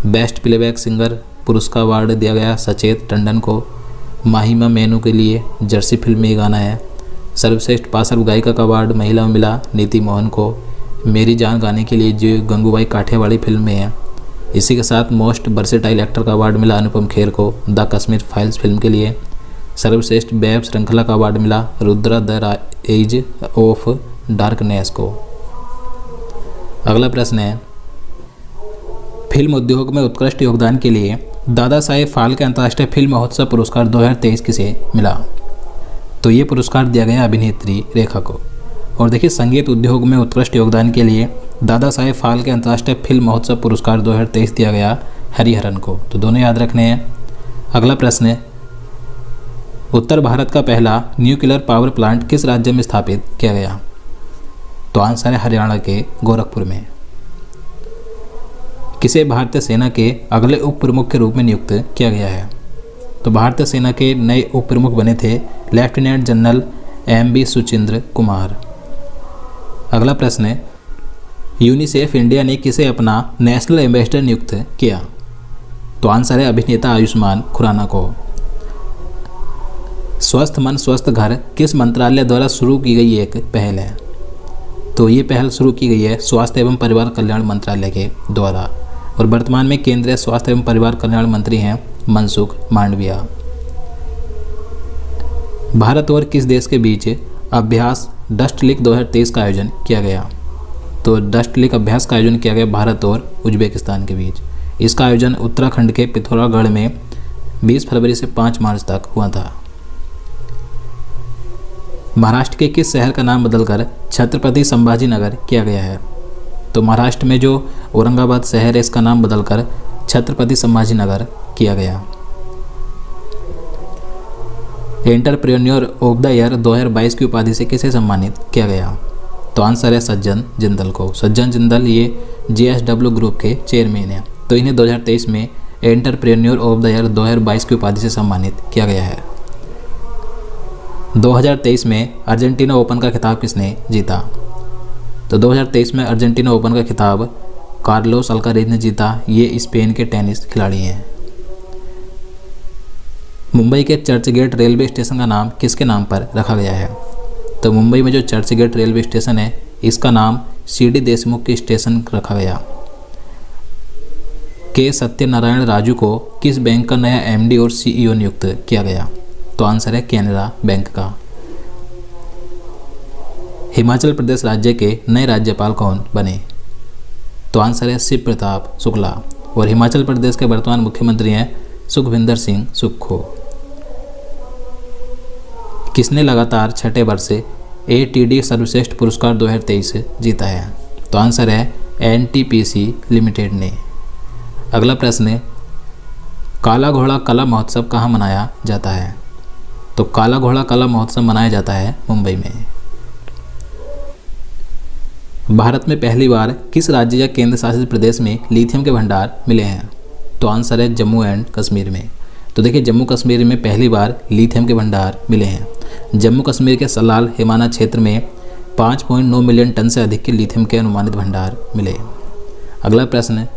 बेस्ट प्लेबैक सिंगर पुरस्कार अवार्ड दिया गया सचेत टंडन को माहिमा मेनू के लिए, जर्सी फिल्म में ये गाना है। सर्वश्रेष्ठ पार्श्व गायिका का अवार्ड महिला में मिला नीति मोहन को मेरी जान गाने के लिए जो गंगूबाई काठियावाड़ी फिल्म में है। इसी के साथ मोस्ट वर्सेटाइल एक्टर का अवार्ड मिला अनुपम खेर को द कश्मीर फाइल्स फिल्म के लिए। सर्वश्रेष्ठ वेब श्रृंखला का अवार्ड मिला Rudra the edge of darkness को। अगला प्रश्न है, फिल्म उद्योग में उत्कृष्ट योगदान के लिए दादा साहेब फाल्के अंतर्राष्ट्रीय फिल्म महोत्सव पुरस्कार 2023 किसे मिला? तो ये पुरस्कार दिया गया अभिनेत्री रेखा को। और देखिए संगीत उद्योग में उत्कृष्ट योगदान के लिए दादा साहेब फाल्के अंतर्राष्ट्रीय फिल्म महोत्सव पुरस्कार 2023 दिया गया हरिहरन को। तो दोनों याद रखने हैं। अगला प्रश्न है, उत्तर भारत का पहला न्यूक्लियर पावर प्लांट किस राज्य में स्थापित किया गया? तो आंसर है हरियाणा के गोरखपुर में। किसे भारतीय सेना के अगले उप प्रमुख के रूप में नियुक्त किया गया है? तो भारतीय सेना के नए उप प्रमुख बने थे lieutenant general MB Suchindra Kumar. अगला प्रश्न है, यूनिसेफ इंडिया ने किसे अपना नेशनल एम्बेसडर नियुक्त किया? तो आंसर है अभिनेता आयुष्मान खुराना को। स्वस्थ मन स्वस्थ घर किस मंत्रालय द्वारा शुरू की गई एक पहल है? तो ये पहल शुरू की गई है स्वास्थ्य एवं परिवार कल्याण मंत्रालय के द्वारा और वर्तमान में केंद्रीय स्वास्थ्य एवं परिवार कल्याण मंत्री हैं मनसुख मांडविया। भारत और किस देश के बीच अभ्यास डस्ट लीग 2023 का आयोजन किया गया? तो डस्ट लीग अभ्यास का आयोजन किया गया भारत और उज्बेकिस्तान के बीच। इसका आयोजन उत्तराखंड के पिथौरागढ़ में 20 फरवरी से 5 मार्च तक हुआ था। महाराष्ट्र के किस शहर का नाम बदलकर छत्रपति संभाजी नगर किया गया है? तो महाराष्ट्र में जो औरंगाबाद शहर है इसका नाम बदलकर छत्रपति संभाजी नगर किया गया। एंटरप्रेन्योर ऑफ द ईयर 2022 की उपाधि से किसे सम्मानित किया गया? तो आंसर है सज्जन जिंदल को। सज्जन जिंदल ये JSW ग्रुप के चेयरमैन हैं, तो इन्हें 2023 में एंटरप्रेन्योर ऑफ द ईयर 2022 की उपाधि से सम्मानित किया गया है। 2023 में अर्जेंटीना ओपन का खिताब किसने जीता? तो 2023 में अर्जेंटीना ओपन का खिताब कार्लोस अल्कारेज ने जीता। ये स्पेन के टेनिस खिलाड़ी हैं। मुंबई के चर्चगेट रेलवे स्टेशन का नाम किसके नाम पर रखा गया है? तो मुंबई में जो चर्चगेट रेलवे स्टेशन है इसका नाम CD देशमुख के स्टेशन रखा गया। के सत्यनारायण राजू को किस बैंक का नया MD और CEO नियुक्त किया गया? तो आंसर है कैनरा बैंक का। हिमाचल प्रदेश राज्य के नए राज्यपाल कौन बने? तो आंसर है शिव प्रताप शुक्ला। और हिमाचल प्रदेश के वर्तमान मुख्यमंत्री हैं सुखविंदर सिंह सुक्खू। किसने लगातार छठे वर्ष ATD सर्वश्रेष्ठ पुरस्कार 2023 जीता है? तो आंसर है NTPC लिमिटेड ने। अगला प्रश्न है, काला घोड़ा कला महोत्सव कहाँ मनाया जाता है? तो काला घोड़ा कला महोत्सव मनाया जाता है मुंबई में। भारत में पहली बार किस राज्य या केंद्र शासित प्रदेश में लिथियम के भंडार मिले हैं? तो आंसर है जम्मू एंड कश्मीर में। तो देखिए जम्मू कश्मीर में पहली बार लिथियम के भंडार मिले हैं। जम्मू कश्मीर के सलाल हिमाना क्षेत्र में 5.9 मिलियन टन से अधिक के लिथियम के अनुमानित भंडार मिले। अगला प्रश्न है,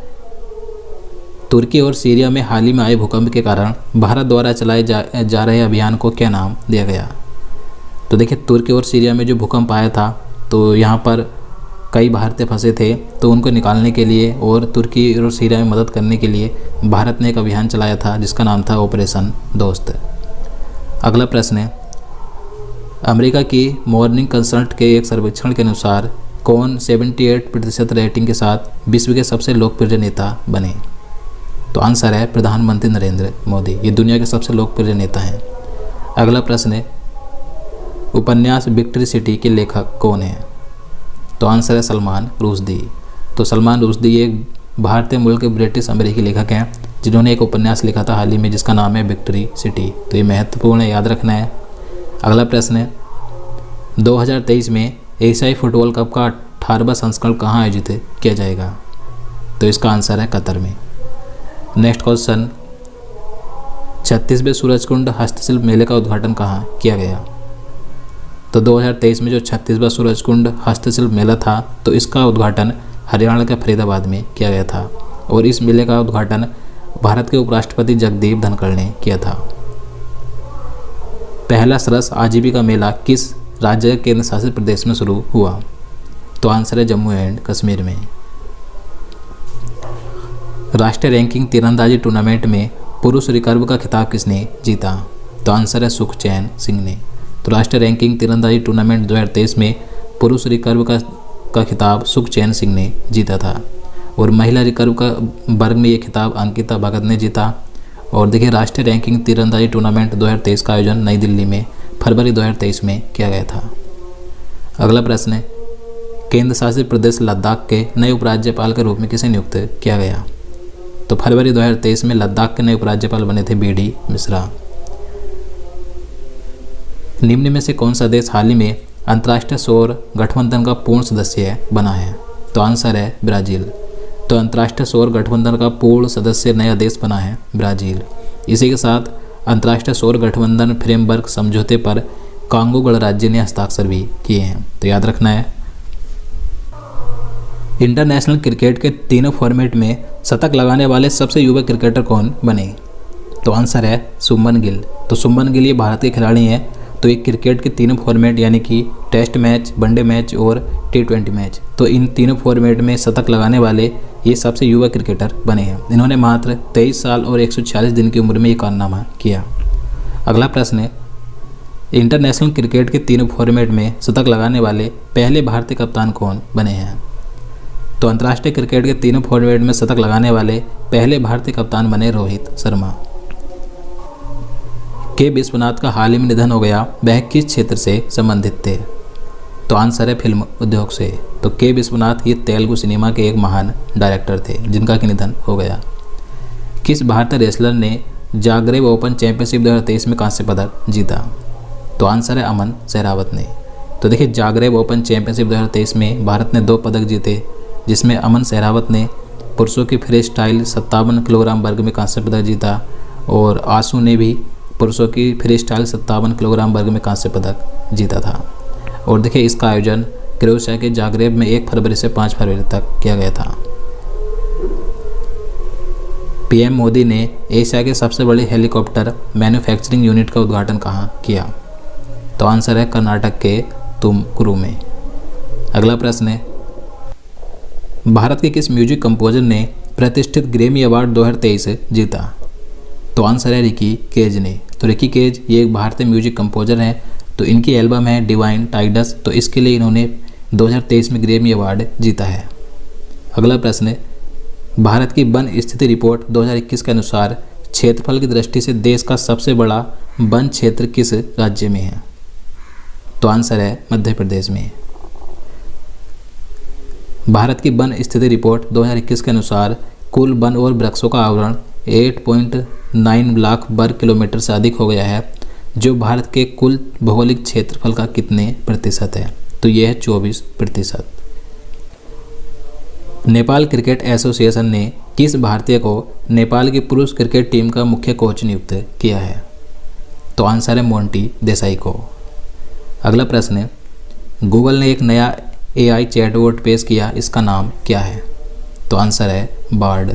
तुर्की और सीरिया में हाल ही में आए भूकंप के कारण भारत द्वारा चलाए जा रहे अभियान को क्या नाम दिया गया? तो देखिए तुर्की और सीरिया में जो भूकंप आया था तो यहाँ पर कई भारतीय फंसे थे, तो उनको निकालने के लिए और तुर्की और सीरिया में मदद करने के लिए भारत ने एक अभियान चलाया था जिसका नाम था ऑपरेशन दोस्त। अगला प्रश्न है, अमेरिका की मॉर्निंग कंसल्ट के एक सर्वेक्षण के अनुसार कौन 78% रेटिंग के साथ विश्व के सबसे लोकप्रिय नेता बने? तो आंसर है प्रधानमंत्री नरेंद्र मोदी। ये दुनिया के सबसे लोकप्रिय नेता हैं। अगला प्रश्न है, उपन्यास विक्ट्री सिटी के लेखक कौन है? तो आंसर है सलमान रुश्दी। तो सलमान रुश्दी एक भारतीय मूल के ब्रिटिश अमेरिकी लेखक हैं जिन्होंने एक उपन्यास लिखा था हाल ही में जिसका नाम है विक्ट्री सिटी। तो ये महत्वपूर्ण है, याद रखना है। अगला प्रश्न है, 2023 में एशियाई फुटबॉल कप का 18वां संस्करण कहाँ आयोजित किया जाएगा? तो इसका आंसर है कतर में। नेक्स्ट क्वेश्चन, 36वें सूरजकुंड हस्तशिल्प मेले का उद्घाटन कहाँ किया गया? तो 2023 में जो 36वां सूरजकुंड हस्तशिल्प मेला था तो इसका उद्घाटन हरियाणा के फरीदाबाद में किया गया था और इस मेले का उद्घाटन भारत के उपराष्ट्रपति जगदीप धनखड़ ने किया था। पहला सरस आजीविका मेला किस राज्य केंद्र शासित प्रदेश में शुरू हुआ? तो आंसर है जम्मू एंड कश्मीर में। राष्ट्रीय रैंकिंग तीरंदाजी टूर्नामेंट में पुरुष रिकर्व का खिताब किसने जीता? तो आंसर है सुखचैन सिंह ने। तो राष्ट्रीय रैंकिंग तीरंदाजी टूर्नामेंट 2023 में पुरुष रिकर्व का खिताब सुखचैन सिंह ने जीता था और महिला रिकर्व का वर्ग में ये खिताब अंकिता भगत ने जीता। और देखिए राष्ट्रीय रैंकिंग तीरंदाजी टूर्नामेंट 2023 का आयोजन नई दिल्ली में फरवरी 2023 में किया गया था। अगला प्रश्न है, केंद्र शासित प्रदेश लद्दाख के नए उपराज्यपाल के रूप में किसे नियुक्त किया गया? तो फरवरी 2023 में लद्दाख के नए उपराज्यपाल बने थे BD मिश्रा। निम्न में से कौन सा देश हाल ही में अंतर्राष्ट्रीय सौर गठबंधन का पूर्ण सदस्य बना है? तो आंसर है ब्राज़ील। तो अंतर्राष्ट्रीय सौर गठबंधन का पूर्ण सदस्य नया देश बना है ब्राज़ील। इसी के साथ अंतर्राष्ट्रीय सौर गठबंधन फ्रेमवर्क समझौते पर कांगो गणराज्य ने हस्ताक्षर भी किए हैं। तो याद रखना है। इंटरनेशनल क्रिकेट के तीनों फॉर्मेट में शतक लगाने वाले सबसे युवा क्रिकेटर कौन बने? तो आंसर है शुभमन गिल। तो शुभमन गिल ये भारत के खिलाड़ी हैं। तो एक क्रिकेट के तीनों फॉर्मेट यानी कि टेस्ट मैच, वनडे मैच और T20 मैच, तो इन तीनों फॉर्मेट में शतक लगाने वाले ये सबसे युवा क्रिकेटर बने हैं। इन्होंने मात्र 23 साल और 146 दिन की उम्र में ये कारनामा किया। अगला प्रश्न है, इंटरनेशनल क्रिकेट के तीनों फॉर्मेट में शतक लगाने वाले पहले भारतीय कप्तान कौन बने हैं? तो अंतर्राष्ट्रीय क्रिकेट के तीनों फॉर्मेट में शतक लगाने वाले पहले भारतीय कप्तान बने रोहित शर्मा। के विश्वनाथ का हाल ही में निधन हो गया, वह किस क्षेत्र से संबंधित थे? तो आंसर है फिल्म उद्योग से। तो के विश्वनाथ ये तेलुगु सिनेमा के एक महान डायरेक्टर थे जिनका कि निधन हो गया। किस भारतीय रेसलर ने जागरेब ओपन चैंपियनशिप 2023 में कांस्य पदक जीता? तो आंसर है अमन सहरावत ने। तो देखिए जागरेब ओपन चैंपियनशिप 2023 में भारत ने 2 पदक जीते, जिसमें अमन सहरावत ने पुरुषों की फ्री स्टाइल 57 किलोग्राम वर्ग में कांस्य पदक जीता और आंसू ने भी पुरुषों की फ्री स्टाइल 57 किलोग्राम वर्ग में कांस्य पदक जीता था। और देखिए इसका आयोजन क्रोएशिया के जागरेब में 1 फरवरी से 5 फरवरी तक किया गया था। पीएम मोदी ने एशिया के सबसे बड़ी हेलीकॉप्टर मैन्युफैक्चरिंग यूनिट का उद्घाटन कहाँ किया? तो आंसर है कर्नाटक के तुमकुरू में। अगला प्रश्न है, भारत के किस म्यूजिक कंपोजर ने प्रतिष्ठित ग्रैमी अवार्ड 2023 जीता? तो आंसर है रिकी केज ने। तो रिकी केज ये एक भारतीय म्यूजिक कंपोजर हैं, तो इनकी एल्बम है डिवाइन टाइडस, तो इसके लिए इन्होंने 2023 में ग्रैमी अवार्ड जीता है। अगला प्रश्न है, भारत की वन स्थिति रिपोर्ट 2021 के अनुसार क्षेत्रफल की दृष्टि से देश का सबसे बड़ा वन क्षेत्र किस राज्य में है? तो आंसर है मध्य प्रदेश में। भारत की वन स्थिति रिपोर्ट 2021 के अनुसार कुल वन और वृक्षों का आवरण 8.9 लाख वर्ग किलोमीटर से अधिक हो गया है, जो भारत के कुल भौगोलिक क्षेत्रफल का कितने प्रतिशत है? तो यह है 24%। नेपाल क्रिकेट एसोसिएशन ने किस भारतीय को नेपाल की पुरुष क्रिकेट टीम का मुख्य कोच नियुक्त किया है? तो आंसर है मोंटी देसाई को। अगला प्रश्न है, गूगल ने एक नया AI चैटबॉट पेश किया, इसका नाम क्या है? तो आंसर है बार्ड।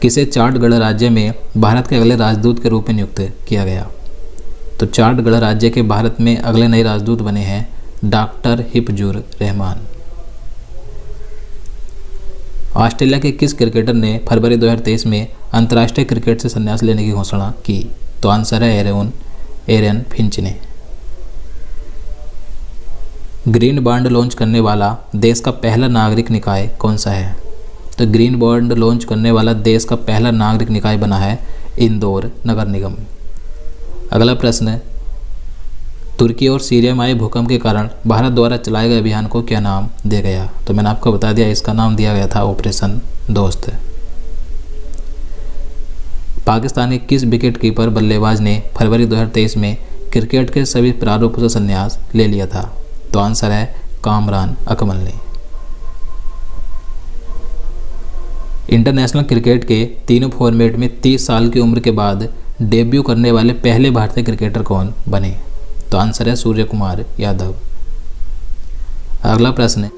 किसे चार्ट गणराज्य में भारत के अगले राजदूत के रूप में नियुक्त किया गया? तो चार्ट गणराज्य के भारत में अगले नए राजदूत बने हैं डॉक्टर हिफजुर रहमान। ऑस्ट्रेलिया के किस क्रिकेटर ने फरवरी 2023 में अंतर्राष्ट्रीय क्रिकेट से संन्यास लेने की घोषणा की? तो आंसर है एरन फिंच ने। ग्रीन बॉन्ड लॉन्च करने वाला देश का पहला नागरिक निकाय कौन सा है? तो ग्रीन बॉन्ड लॉन्च करने वाला देश का पहला नागरिक निकाय बना है इंदौर नगर निगम। अगला प्रश्न है, तुर्की और सीरिया में आए भूकंप के कारण भारत द्वारा चलाए गए अभियान को क्या नाम दिया गया? तो मैंने आपको बता दिया, इसका नाम दिया गया था ऑपरेशन दोस्त। पाकिस्तान के किस विकेट कीपर बल्लेबाज ने फरवरी 2023 में क्रिकेट के सभी प्रारूपों से संन्यास ले लिया था? तो आंसर है कामरान अकमल ने। इंटरनेशनल क्रिकेट के तीनों फॉर्मेट में 30 साल की उम्र के बाद डेब्यू करने वाले पहले भारतीय क्रिकेटर कौन बने? तो आंसर है सूर्य कुमार यादव। अगला प्रश्न है,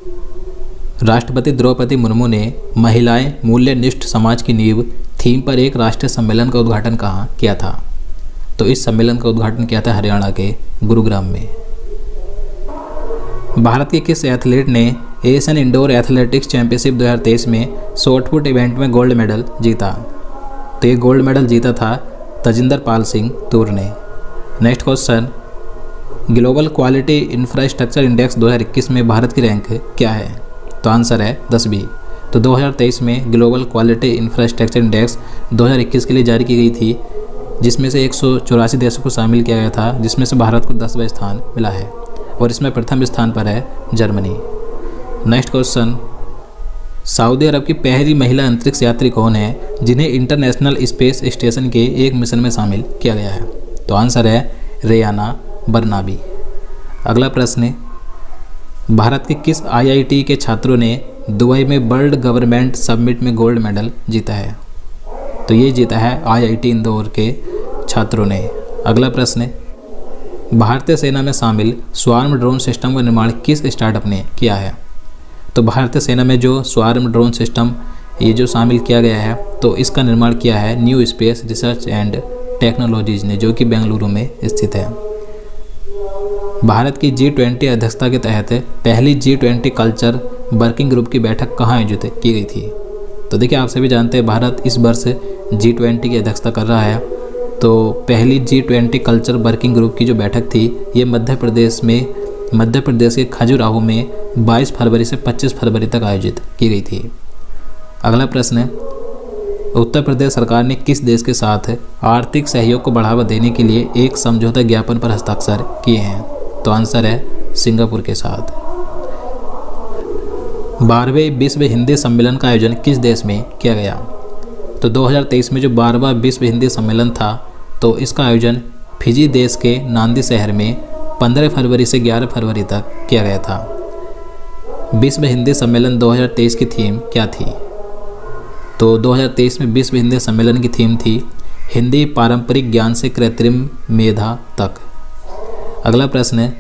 राष्ट्रपति द्रौपदी मुर्मू ने महिलाएं मूल्यनिष्ठ समाज की नींव थीम पर एक राष्ट्रीय सम्मेलन का उद्घाटन कहाँ किया था? तो इस सम्मेलन का उद्घाटन किया था हरियाणा के गुरुग्राम में। भारत के किस एथलीट ने एशियन इंडोर एथलेटिक्स चैंपियनशिप 2023 में शॉटपुट इवेंट में गोल्ड मेडल जीता? तो ये गोल्ड मेडल जीता था तजिंदर पाल सिंह तूर ने। Next question, global quality infrastructure index 2021 में भारत की रैंक क्या है? तो आंसर है 10वीं। तो 2023 में ग्लोबल क्वालिटी इंफ्रास्ट्रक्चर इंडेक्स 2021 के लिए जारी की गई थी, जिसमें से 184 देशों को शामिल किया गया था, जिसमें से भारत को 10वां स्थान मिला है और इसमें प्रथम स्थान पर है जर्मनी। नेक्स्ट क्वेश्चन, सऊदी अरब की पहली महिला अंतरिक्ष यात्री कौन है जिन्हें इंटरनेशनल स्पेस स्टेशन के एक मिशन में शामिल किया गया है? तो आंसर है रेयाना बरनाबी। अगला प्रश्न है, भारत के किस IIT के छात्रों ने दुबई में वर्ल्ड गवर्नमेंट समिट में गोल्ड मेडल जीता है? तो ये जीता है IIT इंदौर के छात्रों ने। अगला प्रश्न है, भारतीय सेना में शामिल स्वार्म ड्रोन सिस्टम का निर्माण किस स्टार्टअप ने किया है? तो भारतीय सेना में जो स्वार्म ड्रोन सिस्टम ये जो शामिल किया गया है, तो इसका निर्माण किया है new space research and technologies ने, जो कि बेंगलुरु में स्थित है। भारत की G20 अध्यक्षता के तहत पहली G20 कल्चर वर्किंग ग्रुप की बैठक कहाँ आयोजित की गई थी? तो देखिए, आप सभी जानते हैं भारत इस वर्ष G20 की अध्यक्षता कर रहा है, तो पहली G20 कल्चर वर्किंग ग्रुप की जो बैठक थी ये मध्य प्रदेश के खजुराहो में 22 फरवरी से 25 फरवरी तक आयोजित की गई थी। अगला प्रश्न है, उत्तर प्रदेश सरकार ने किस देश के साथ आर्थिक सहयोग को बढ़ावा देने के लिए एक समझौता ज्ञापन पर हस्ताक्षर किए हैं? तो आंसर है सिंगापुर के साथ। 12वें विश्व हिंदी सम्मेलन का आयोजन किस देश में किया गया? तो 2023 में जो 12वां विश्व हिंदी सम्मेलन था तो इसका आयोजन फिजी देश के नांदी शहर में 15 फरवरी से 11 फरवरी तक किया गया था। विश्व हिंदी सम्मेलन 2023 की थीम क्या थी? तो 2023 में विश्व हिंदी सम्मेलन की थीम थी हिंदी पारंपरिक ज्ञान से कृत्रिम मेधा तक। अगला प्रश्न है,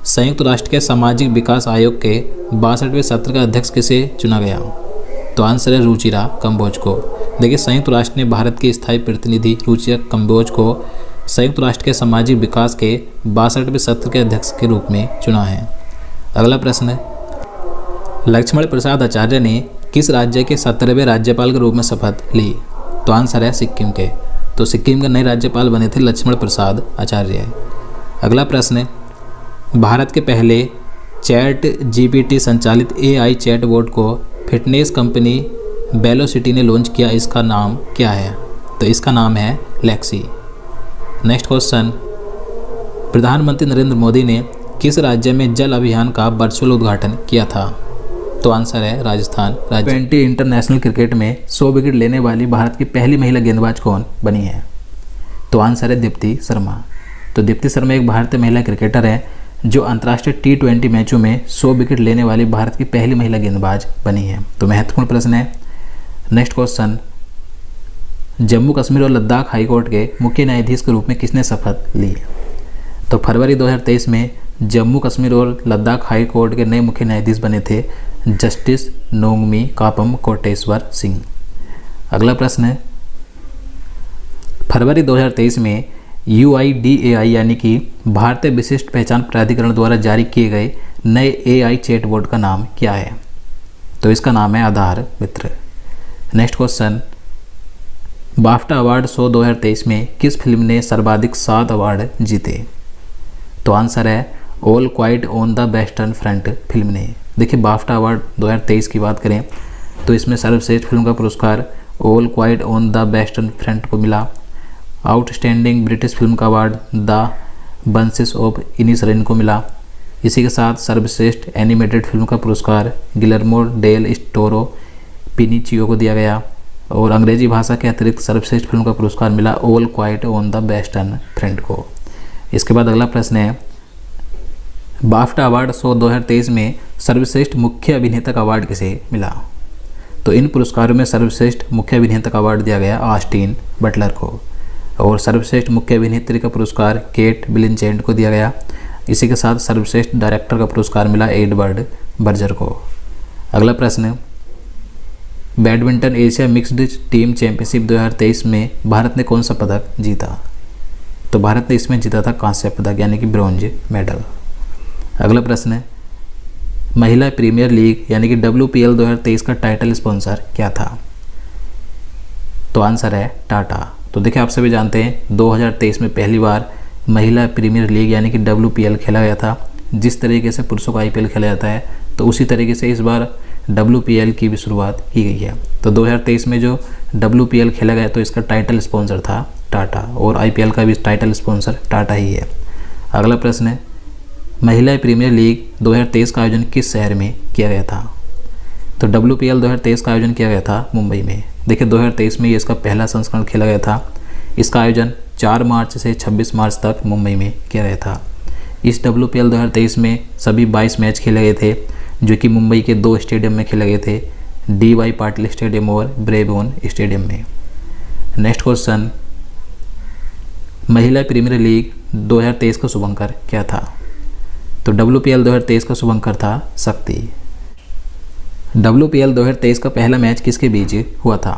संयुक्त राष्ट्र के सामाजिक विकास आयोग के 62वें सत्र का अध्यक्ष किसे चुना गया? तो आंसर है रुचिरा कंबोज को। देखिए, संयुक्त राष्ट्र ने भारत की स्थायी प्रतिनिधि रुचिरा कंबोज को संयुक्त राष्ट्र के सामाजिक विकास के 62वें सत्र के अध्यक्ष के रूप में चुना है। अगला प्रश्न है, लक्ष्मण प्रसाद आचार्य ने किस राज्य के 17वें राज्यपाल के रूप में शपथ ली? तो आंसर है सिक्किम के। तो सिक्किम के नए राज्यपाल बने थे लक्ष्मण प्रसाद आचार्य। अगला प्रश्न है, भारत के पहले ChatGPT संचालित AI चैटबॉट को फिटनेस कंपनी वेलोसिटी ने लॉन्च किया, इसका नाम क्या है? तो इसका नाम है लेक्सी। नेक्स्ट क्वेश्चन, प्रधानमंत्री नरेंद्र मोदी ने किस राज्य में जल अभियान का वर्चुअल उद्घाटन किया था? तो आंसर है राजस्थान राज्य। 20 इंटरनेशनल क्रिकेट में 100 विकेट लेने वाली भारत की पहली महिला गेंदबाज कौन बनी है? तो आंसर है दीप्ति शर्मा। तो दीप्ति शर्मा एक भारतीय महिला क्रिकेटर है जो अंतर्राष्ट्रीय T20 मैचों में 100 विकेट लेने वाली भारत की पहली महिला गेंदबाज बनी है। तो महत्वपूर्ण प्रश्न है। नेक्स्ट क्वेश्चन, जम्मू कश्मीर और लद्दाख हाईकोर्ट के मुख्य न्यायाधीश के रूप में किसने शपथ ली? तो फरवरी 2023 में जम्मू कश्मीर और लद्दाख हाई कोर्ट के नए मुख्य न्यायाधीश बने थे जस्टिस नोंगमी कापम कोटेश्वर सिंह। अगला प्रश्न है, फरवरी 2023 में UIDAI यानी कि भारतीय विशिष्ट पहचान प्राधिकरण द्वारा जारी किए गए नए AI चैटबॉट का नाम क्या है? तो इसका नाम है Aadhaar Mitra. Next question, BAFTA award show 2023 में किस फिल्म ने सर्वाधिक 7 अवार्ड जीते? तो आंसर है all quite on the western front film ने। देखिए, बाफ्टा अवार्ड 2023 की बात करें तो इसमें सर्वश्रेष्ठ फिल्म का पुरस्कार all quite on the western front को मिला। आउटस्टैंडिंग ब्रिटिश फिल्म का अवार्ड द बंसेस ऑफ इनिसरेन को मिला। इसी के साथ सर्वश्रेष्ठ एनिमेटेड फिल्म का पुरस्कार गिलर्मो डेल टोरो पिनिचियो को दिया गया और अंग्रेजी भाषा के अतिरिक्त सर्वश्रेष्ठ फिल्म का पुरस्कार मिला all quite on the western front को। इसके बाद अगला प्रश्न है, बाफ्टा अवार्ड शो 2023 में सर्वश्रेष्ठ मुख्य अभिनेता का अवार्ड किसे मिला? तो इन पुरस्कारों में सर्वश्रेष्ठ मुख्य अभिनेता का अवार्ड दिया गया ऑस्टिन बटलर को और सर्वश्रेष्ठ मुख्य अभिनेत्री का पुरस्कार केट ब्लिंचेंट को दिया गया। इसी के साथ सर्वश्रेष्ठ डायरेक्टर का पुरस्कार मिला एडवर्ड बर्जर को। अगला प्रश्न, badminton Asia mixed team championship 2023 में भारत ने कौन सा पदक जीता? तो भारत ने इसमें जीता था कांस्य पदक यानी कि ब्रॉन्ज मेडल। अगला प्रश्न है, महिला प्रीमियर लीग यानी कि WPL 2023 का टाइटल स्पॉन्सर क्या था? तो आंसर है टाटा। तो देखिए, आप सभी जानते हैं 2023 में पहली बार महिला प्रीमियर लीग यानी कि WPL खेला गया था। जिस तरीके से पुरुषों का IPL खेला जाता है तो उसी तरीके से इस बार WPL की भी शुरुआत की गई है। तो 2023 में जो WPL खेला गया तो इसका टाइटल स्पॉन्सर था टाटा और IPL का भी टाइटल स्पॉन्सर टाटा ही है। अगला प्रश्न है, महिला प्रीमियर लीग 2023 का आयोजन किस शहर में किया गया था? तो WPL 2023 का आयोजन किया गया था मुंबई में। देखिए, 2023 में ये इसका पहला संस्करण खेला गया था। इसका आयोजन 4 मार्च से 26 मार्च तक मुंबई में किया गया था। इस WPL 2023 में सभी 22 मैच खेले गए थे जो कि मुंबई के 2 स्टेडियम में खेले गए थे, DY पाटिल स्टेडियम और ब्रेबोर्न स्टेडियम में। नेक्स्ट क्वेश्चन, महिला प्रीमियर लीग 2023 का शुभंकर क्या था? तो WPL 2023 का शुभंकर था शक्ति। WPL 2023 का पहला मैच किसके बीच हुआ था?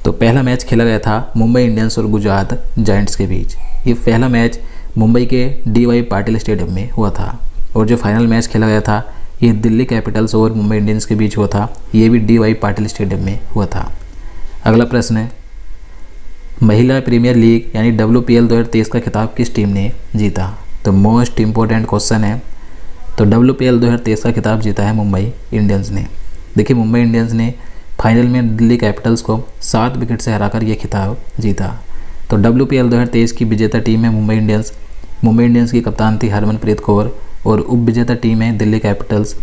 तो पहला मैच खेला गया था मुंबई इंडियंस और गुजरात जायंट्स के बीच। ये पहला मैच मुंबई के DY पाटिल स्टेडियम में हुआ था और जो फाइनल मैच खेला गया था ये दिल्ली कैपिटल्स और मुंबई इंडियंस के बीच हुआ था। ये भी DY पाटिल स्टेडियम में हुआ था। अगला प्रश्न है, महिला प्रीमियर लीग यानी WPL 2023 का खिताब किस टीम ने जीता? तो मोस्ट इम्पोर्टेंट क्वेश्चन है। तो WPL 2023 का खिताब जीता है मुंबई इंडियंस ने। देखिए मुंबई इंडियंस ने फाइनल में दिल्ली कैपिटल्स को 7 विकेट से हराकर यह खिताब जीता। तो WPL 2023 की विजेता टीम है मुंबई इंडियंस। मुंबई इंडियंस की कप्तान थी हरमनप्रीत कौर और उप विजेता टीम है दिल्ली कैपिटल्स।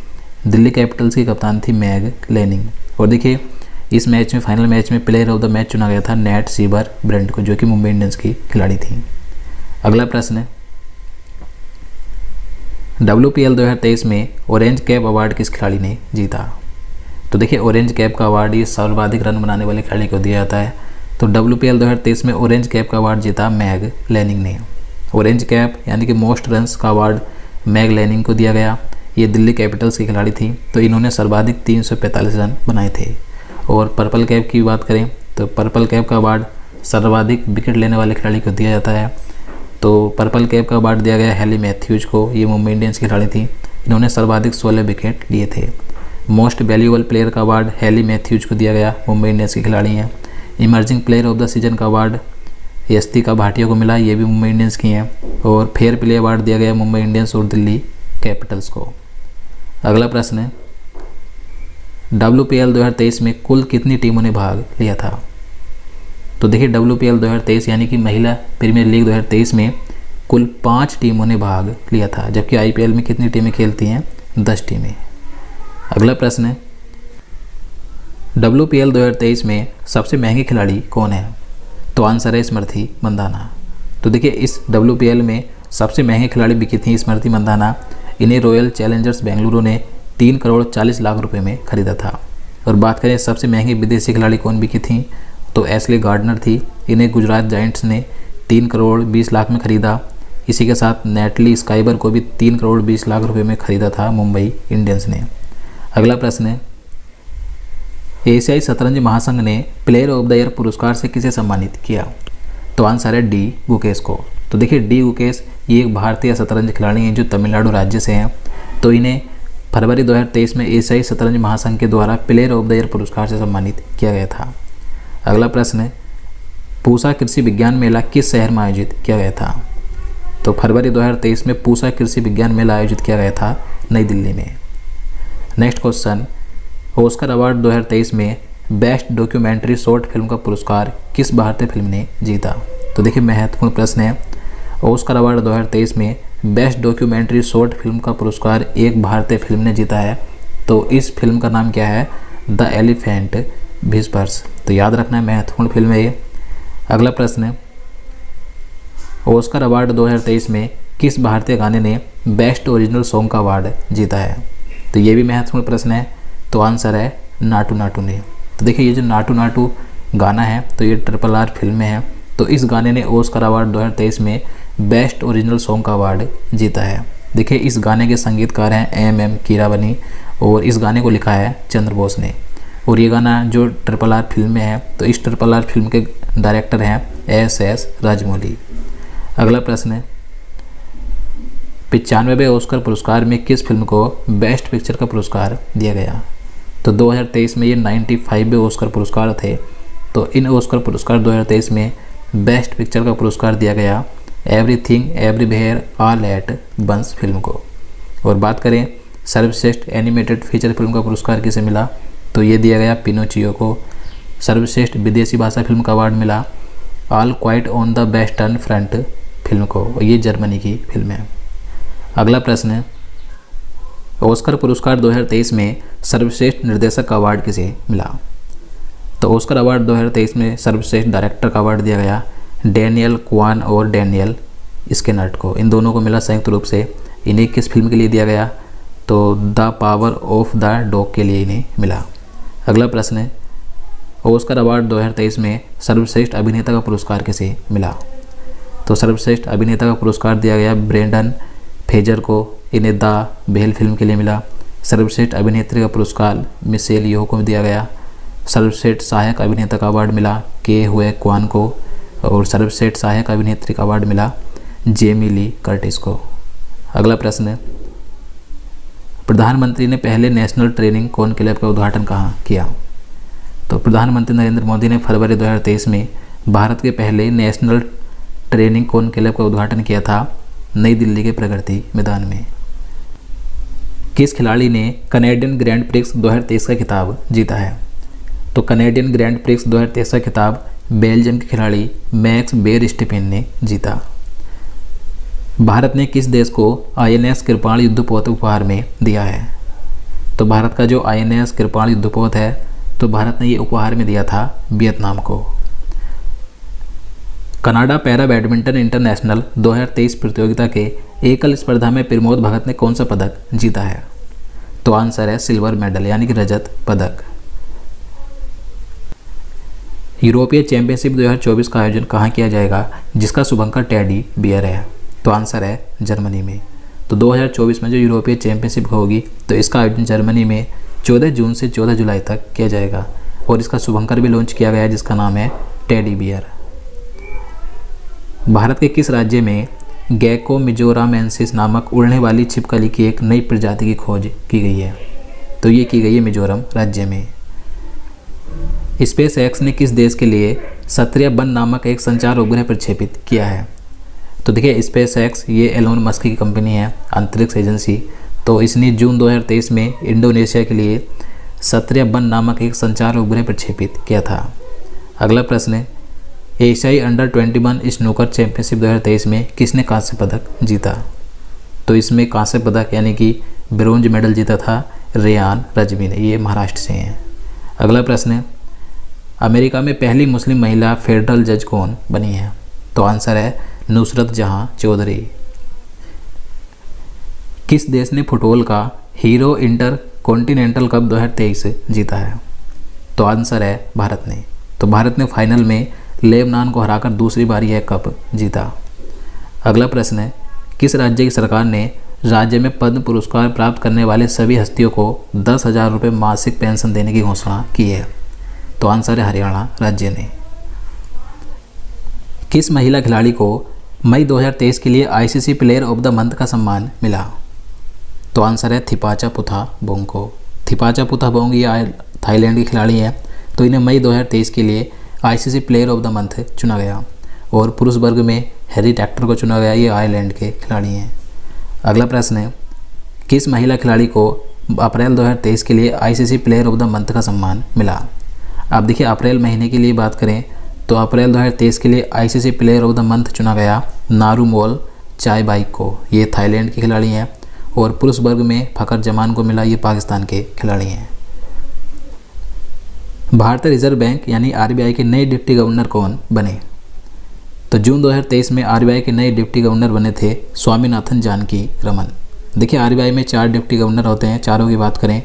दिल्ली कैपिटल्स की कप्तान थी मैग लेनिंग। और देखिए इस मैच में, फाइनल मैच में प्लेयर ऑफ द मैच चुना गया था नेट सीबर ब्रेंट को, जो कि मुंबई इंडियंस की खिलाड़ी थी। अगला प्रश्न है, WPL 2023 में ऑरेंज कैप अवार्ड किस खिलाड़ी ने जीता? तो देखिए ऑरेंज कैप का अवार्ड ये सर्वाधिक रन बनाने वाले खिलाड़ी को दिया जाता है। तो WPL 2023 में ऑरेंज कैप का अवार्ड जीता मैग लेनिंग ने। ऑरेंज कैप यानी कि मोस्ट रन्स का अवार्ड मैग लेनिंग को दिया गया। ये दिल्ली कैपिटल्स की खिलाड़ी थी, तो इन्होंने सर्वाधिक 345 रन बनाए थे। और पर्पल कैप की बात करें तो पर्पल कैप का अवार्ड सर्वाधिक विकेट लेने वाले खिलाड़ी को दिया जाता है। तो पर्पल कैप का अवार्ड दिया गया हैली मैथ्यूज को। ये मुंबई इंडियंस की खिलाड़ी थी, इन्होंने सर्वाधिक 16 विकेट लिए थे। मोस्ट वैल्यूएबल प्लेयर का अवार्ड हैली मैथ्यूज को दिया गया, मुंबई इंडियंस की खिलाड़ी हैं। Emerging player of the season का अवार्ड यस्तिका भाटिया को मिला, ये भी मुंबई इंडियंस की हैं। और फेयर प्ले अवार्ड दिया गया मुंबई इंडियंस और दिल्ली कैपिटल्स को। अगला प्रश्न है, WPL 2023 में कुल कितनी टीमों ने भाग लिया था? तो देखिए WPL 2023 यानी कि महिला प्रीमियर लीग 2023 में कुल 5 टीमों ने भाग लिया था, जबकि IPL में कितनी टीमें खेलती हैं? 10 टीमें। अगला प्रश्न है, WPL 2023 में सबसे महंगे खिलाड़ी कौन है? तो आंसर है स्मृति मंदाना। तो देखिए इस WPL में सबसे महंगे खिलाड़ी बिकी थी स्मृति मंदाना। इन्हें रॉयल चैलेंजर्स बेंगलुरु ने 3 करोड़ 40 लाख रुपए में खरीदा था। और बात करें सबसे महंगी विदेशी खिलाड़ी कौन बिकी थी, तो एशले गार्डनर थी। इन्हें गुजरात जायंट्स ने 3 करोड़ 20 लाख में खरीदा। इसी के साथ नेटली स्काइबर को भी 3 करोड़ 20 लाख रुपए में खरीदा था मुंबई इंडियंस ने। अगला प्रश्न है, एशियाई शतरंज महासंघ ने प्लेयर ऑफ द ईयर पुरस्कार से किसे सम्मानित किया? तो आंसर है डी गुकेश को। तो देखिए डी गुकेश ये एक भारतीय शतरंज खिलाड़ी हैं जो तमिलनाडु राज्य से हैं। तो इन्हें फरवरी 2023 में एशियाई शतरंज महासंघ के द्वारा प्लेयर ऑफ द ईयर पुरस्कार से सम्मानित किया गया था। अगला प्रश्न है, पूसा कृषि विज्ञान मेला किस शहर में आयोजित किया गया था? तो फरवरी 2023 में पूसा कृषि विज्ञान मेला आयोजित किया गया था नई दिल्ली में। नेक्स्ट क्वेश्चन, ऑस्कर अवार्ड 2023 में बेस्ट डॉक्यूमेंट्री शॉर्ट फिल्म का पुरस्कार किस भारतीय फिल्म ने जीता? तो देखिए महत्वपूर्ण प्रश्न है। ऑस्कर अवार्ड 2023 में बेस्ट डॉक्यूमेंट्री शॉर्ट फिल्म का पुरस्कार एक भारतीय फिल्म ने जीता है। तो इस फिल्म का नाम क्या है? The elephant whispers. तो याद रखना है, महत्वपूर्ण फिल्म है ये। अगला प्रश्न है, ऑस्कर अवार्ड 2023 में किस भारतीय गाने ने बेस्ट ओरिजिनल सॉन्ग का अवार्ड जीता है? तो ये भी महत्वपूर्ण प्रश्न है। तो आंसर है नाटू नाटू ने। तो देखिए ये जो नाटू नाटू गाना है तो ये RRR फिल्म में है। तो इस गाने ने ऑस्कर अवार्ड 2023 में बेस्ट ओरिजिनल सॉन्ग का अवार्ड जीता है। देखिए इस गाने के संगीतकार हैं MM कीरावनी और इस गाने को लिखा है चंद्र बोस ने। और ये गाना जो RRR फिल्म में है तो इस RRR फिल्म के डायरेक्टर हैं SS राजमौली। अगला प्रश्न है, 95वें ऑस्कर पुरस्कार में किस फिल्म को बेस्ट पिक्चर का पुरस्कार दिया गया? तो 2023 में ये 95वें ऑस्कर पुरस्कार थे। तो इन ऑस्कर पुरस्कार 2023 में बेस्ट पिक्चर का पुरस्कार दिया गया everything everywhere all at once film को। और बात करें सर्वश्रेष्ठ एनिमेटेड फीचर फिल्म का पुरस्कार किसे मिला? तो ये दिया गया पिनोचियो को। सर्वश्रेष्ठ विदेशी भाषा फिल्म का अवार्ड मिला all quite on the western front film को, और ये जर्मनी की फिल्म है। अगला प्रश्न है, ऑस्कर पुरस्कार 2023 में सर्वश्रेष्ठ निर्देशक का अवार्ड किसे मिला? तो ऑस्कर अवार्ड 2023 में सर्वश्रेष्ठ डायरेक्टर का अवार्ड दिया गया डैनियल क्वान और डैनियल स्किनर्ट को। इन दोनों को मिला संयुक्त रूप से। इन्हें किस फिल्म के लिए दिया गया? तो the power of the dog के लिए इन्हें मिला। अगला प्रश्न है, ऑस्कर अवार्ड 2023 में सर्वश्रेष्ठ अभिनेता का पुरस्कार किसे मिला? तो सर्वश्रेष्ठ अभिनेता का पुरस्कार दिया गया ब्रेंडन फेजर को। इन्हें द बेल फिल्म के लिए मिला। सर्वश्रेष्ठ अभिनेत्री का पुरस्कार मिशेल यो को दिया गया। सर्वश्रेष्ठ सहायक अभिनेता का अवार्ड मिला के हुए क्वान को। और सर्वश्रेष्ठ सहायक अभिनेत्री का अवार्ड मिला जेमी ली कर्टिस को। अगला प्रश्न है, प्रधानमंत्री ने पहले नेशनल ट्रेनिंग कॉनक्लेव का उद्घाटन कहाँ किया? तो प्रधानमंत्री नरेंद्र मोदी ने फरवरी 2023 में भारत के पहले नेशनल ट्रेनिंग कॉनक्लेव का उद्घाटन किया था नई दिल्ली के प्रगति मैदान में। किस खिलाड़ी ने कनेडियन ग्रैंड प्रिक्स 2023 का खिताब जीता है? तो कनेडियन ग्रैंड प्रिक्स 2023 का खिताब बेल्जियम के खिलाड़ी मैक्स वेरस्टेपेन ने जीता। भारत ने किस देश को INS कृपाण युद्धपोत उपहार में दिया है? तो भारत का जो INS कृपाण युद्धपोत है, तो भारत ने ये उपहार में दिया था वियतनाम को। कनाडा पैरा बैडमिंटन इंटरनेशनल 2023 प्रतियोगिता के एकल स्पर्धा में प्रमोद भगत ने कौन सा पदक जीता है? तो आंसर है सिल्वर मेडल यानी कि रजत पदक। यूरोपीय चैंपियनशिप 2024 का आयोजन कहाँ किया जाएगा जिसका शुभंकर टेडी बियर है? तो आंसर है जर्मनी में। तो 2024 में जो यूरोपीय चैंपियनशिप होगी तो इसका आयोजन जर्मनी में 14 जून से 14 जुलाई तक किया जाएगा और इसका शुभंकर भी लॉन्च किया गया है जिसका नाम है टेडी बियर। भारत के किस राज्य में गैको मिजोरामेंसिस नामक उड़ने वाली छिपकली की एक नई प्रजाति की खोज की गई है? तो ये की गई है मिजोरम राज्य में। स्पेस एक्स ने किस देश के लिए सत्रिया-1 नामक एक संचार उपग्रह प्रक्षेपित किया है? तो देखिए स्पेस एक्स ये एलोन मस्क की कंपनी है, अंतरिक्ष एजेंसी। तो इसने जून 2023 में इंडोनेशिया के लिए सत्रिया-1 नामक एक संचार उपग्रह प्रक्षेपित किया था। अगला प्रश्न है, एशियाई अंडर 21 स्नूकर चैंपियनशिप 2023 में किसने कांस्य पदक जीता? तो इसमें कांस्य पदक यानी कि ब्रोंज मेडल जीता था रेयान रजवी ने, ये महाराष्ट्र से हैं। अगला प्रश्न है, अमेरिका में पहली मुस्लिम महिला फेडरल जज कौन बनी है? तो आंसर है नुसरत जहां चौधरी। किस देश ने फुटबॉल का हीरो इंटर कॉन्टिनेंटल कप 2023 जीता है? तो आंसर है भारत ने। तो भारत ने फाइनल में लेबनान को हराकर दूसरी बार यह कप जीता। अगला प्रश्न है, किस राज्य की सरकार ने राज्य में पद्म पुरस्कार प्राप्त करने वाले सभी हस्तियों को 10,000 रुपये मासिक पेंशन देने की घोषणा की है? तो आंसर है हरियाणा राज्य ने। किस महिला खिलाड़ी को मई 2023 के लिए ICC player of the month का सम्मान मिला? तो आंसर है थिपाचा पुथाबोंग को। थिपाचा पुथाबोंग ये थाईलैंड की खिलाड़ी है, तो इन्हें मई 2023 के लिए ICC player of the month चुना गया। और पुरुष वर्ग में हैरी टैक्टर को चुना गया, ये आयरलैंड के खिलाड़ी हैं। अगला प्रश्न है, किस महिला खिलाड़ी को अप्रैल 2023 के लिए ICC player of the month का सम्मान मिला? अब देखिए अप्रैल महीने की लिए बात करें तो अप्रैल 2023 के लिए ICC player of the month चुना गया नारुमोल चायबाइक को, ये थाईलैंड के खिलाड़ी हैं। और पुरुष वर्ग में फखर जमान को मिला, ये पाकिस्तान के खिलाड़ी हैं। भारतीय रिजर्व बैंक यानी RBI के नए डिप्टी गवर्नर कौन बने? तो जून 2023 में RBI के नए डिप्टी गवर्नर बने थे स्वामीनाथन जानकी रमन। देखिए RBI में 4 डिप्टी गवर्नर होते हैं, चारों की बात करें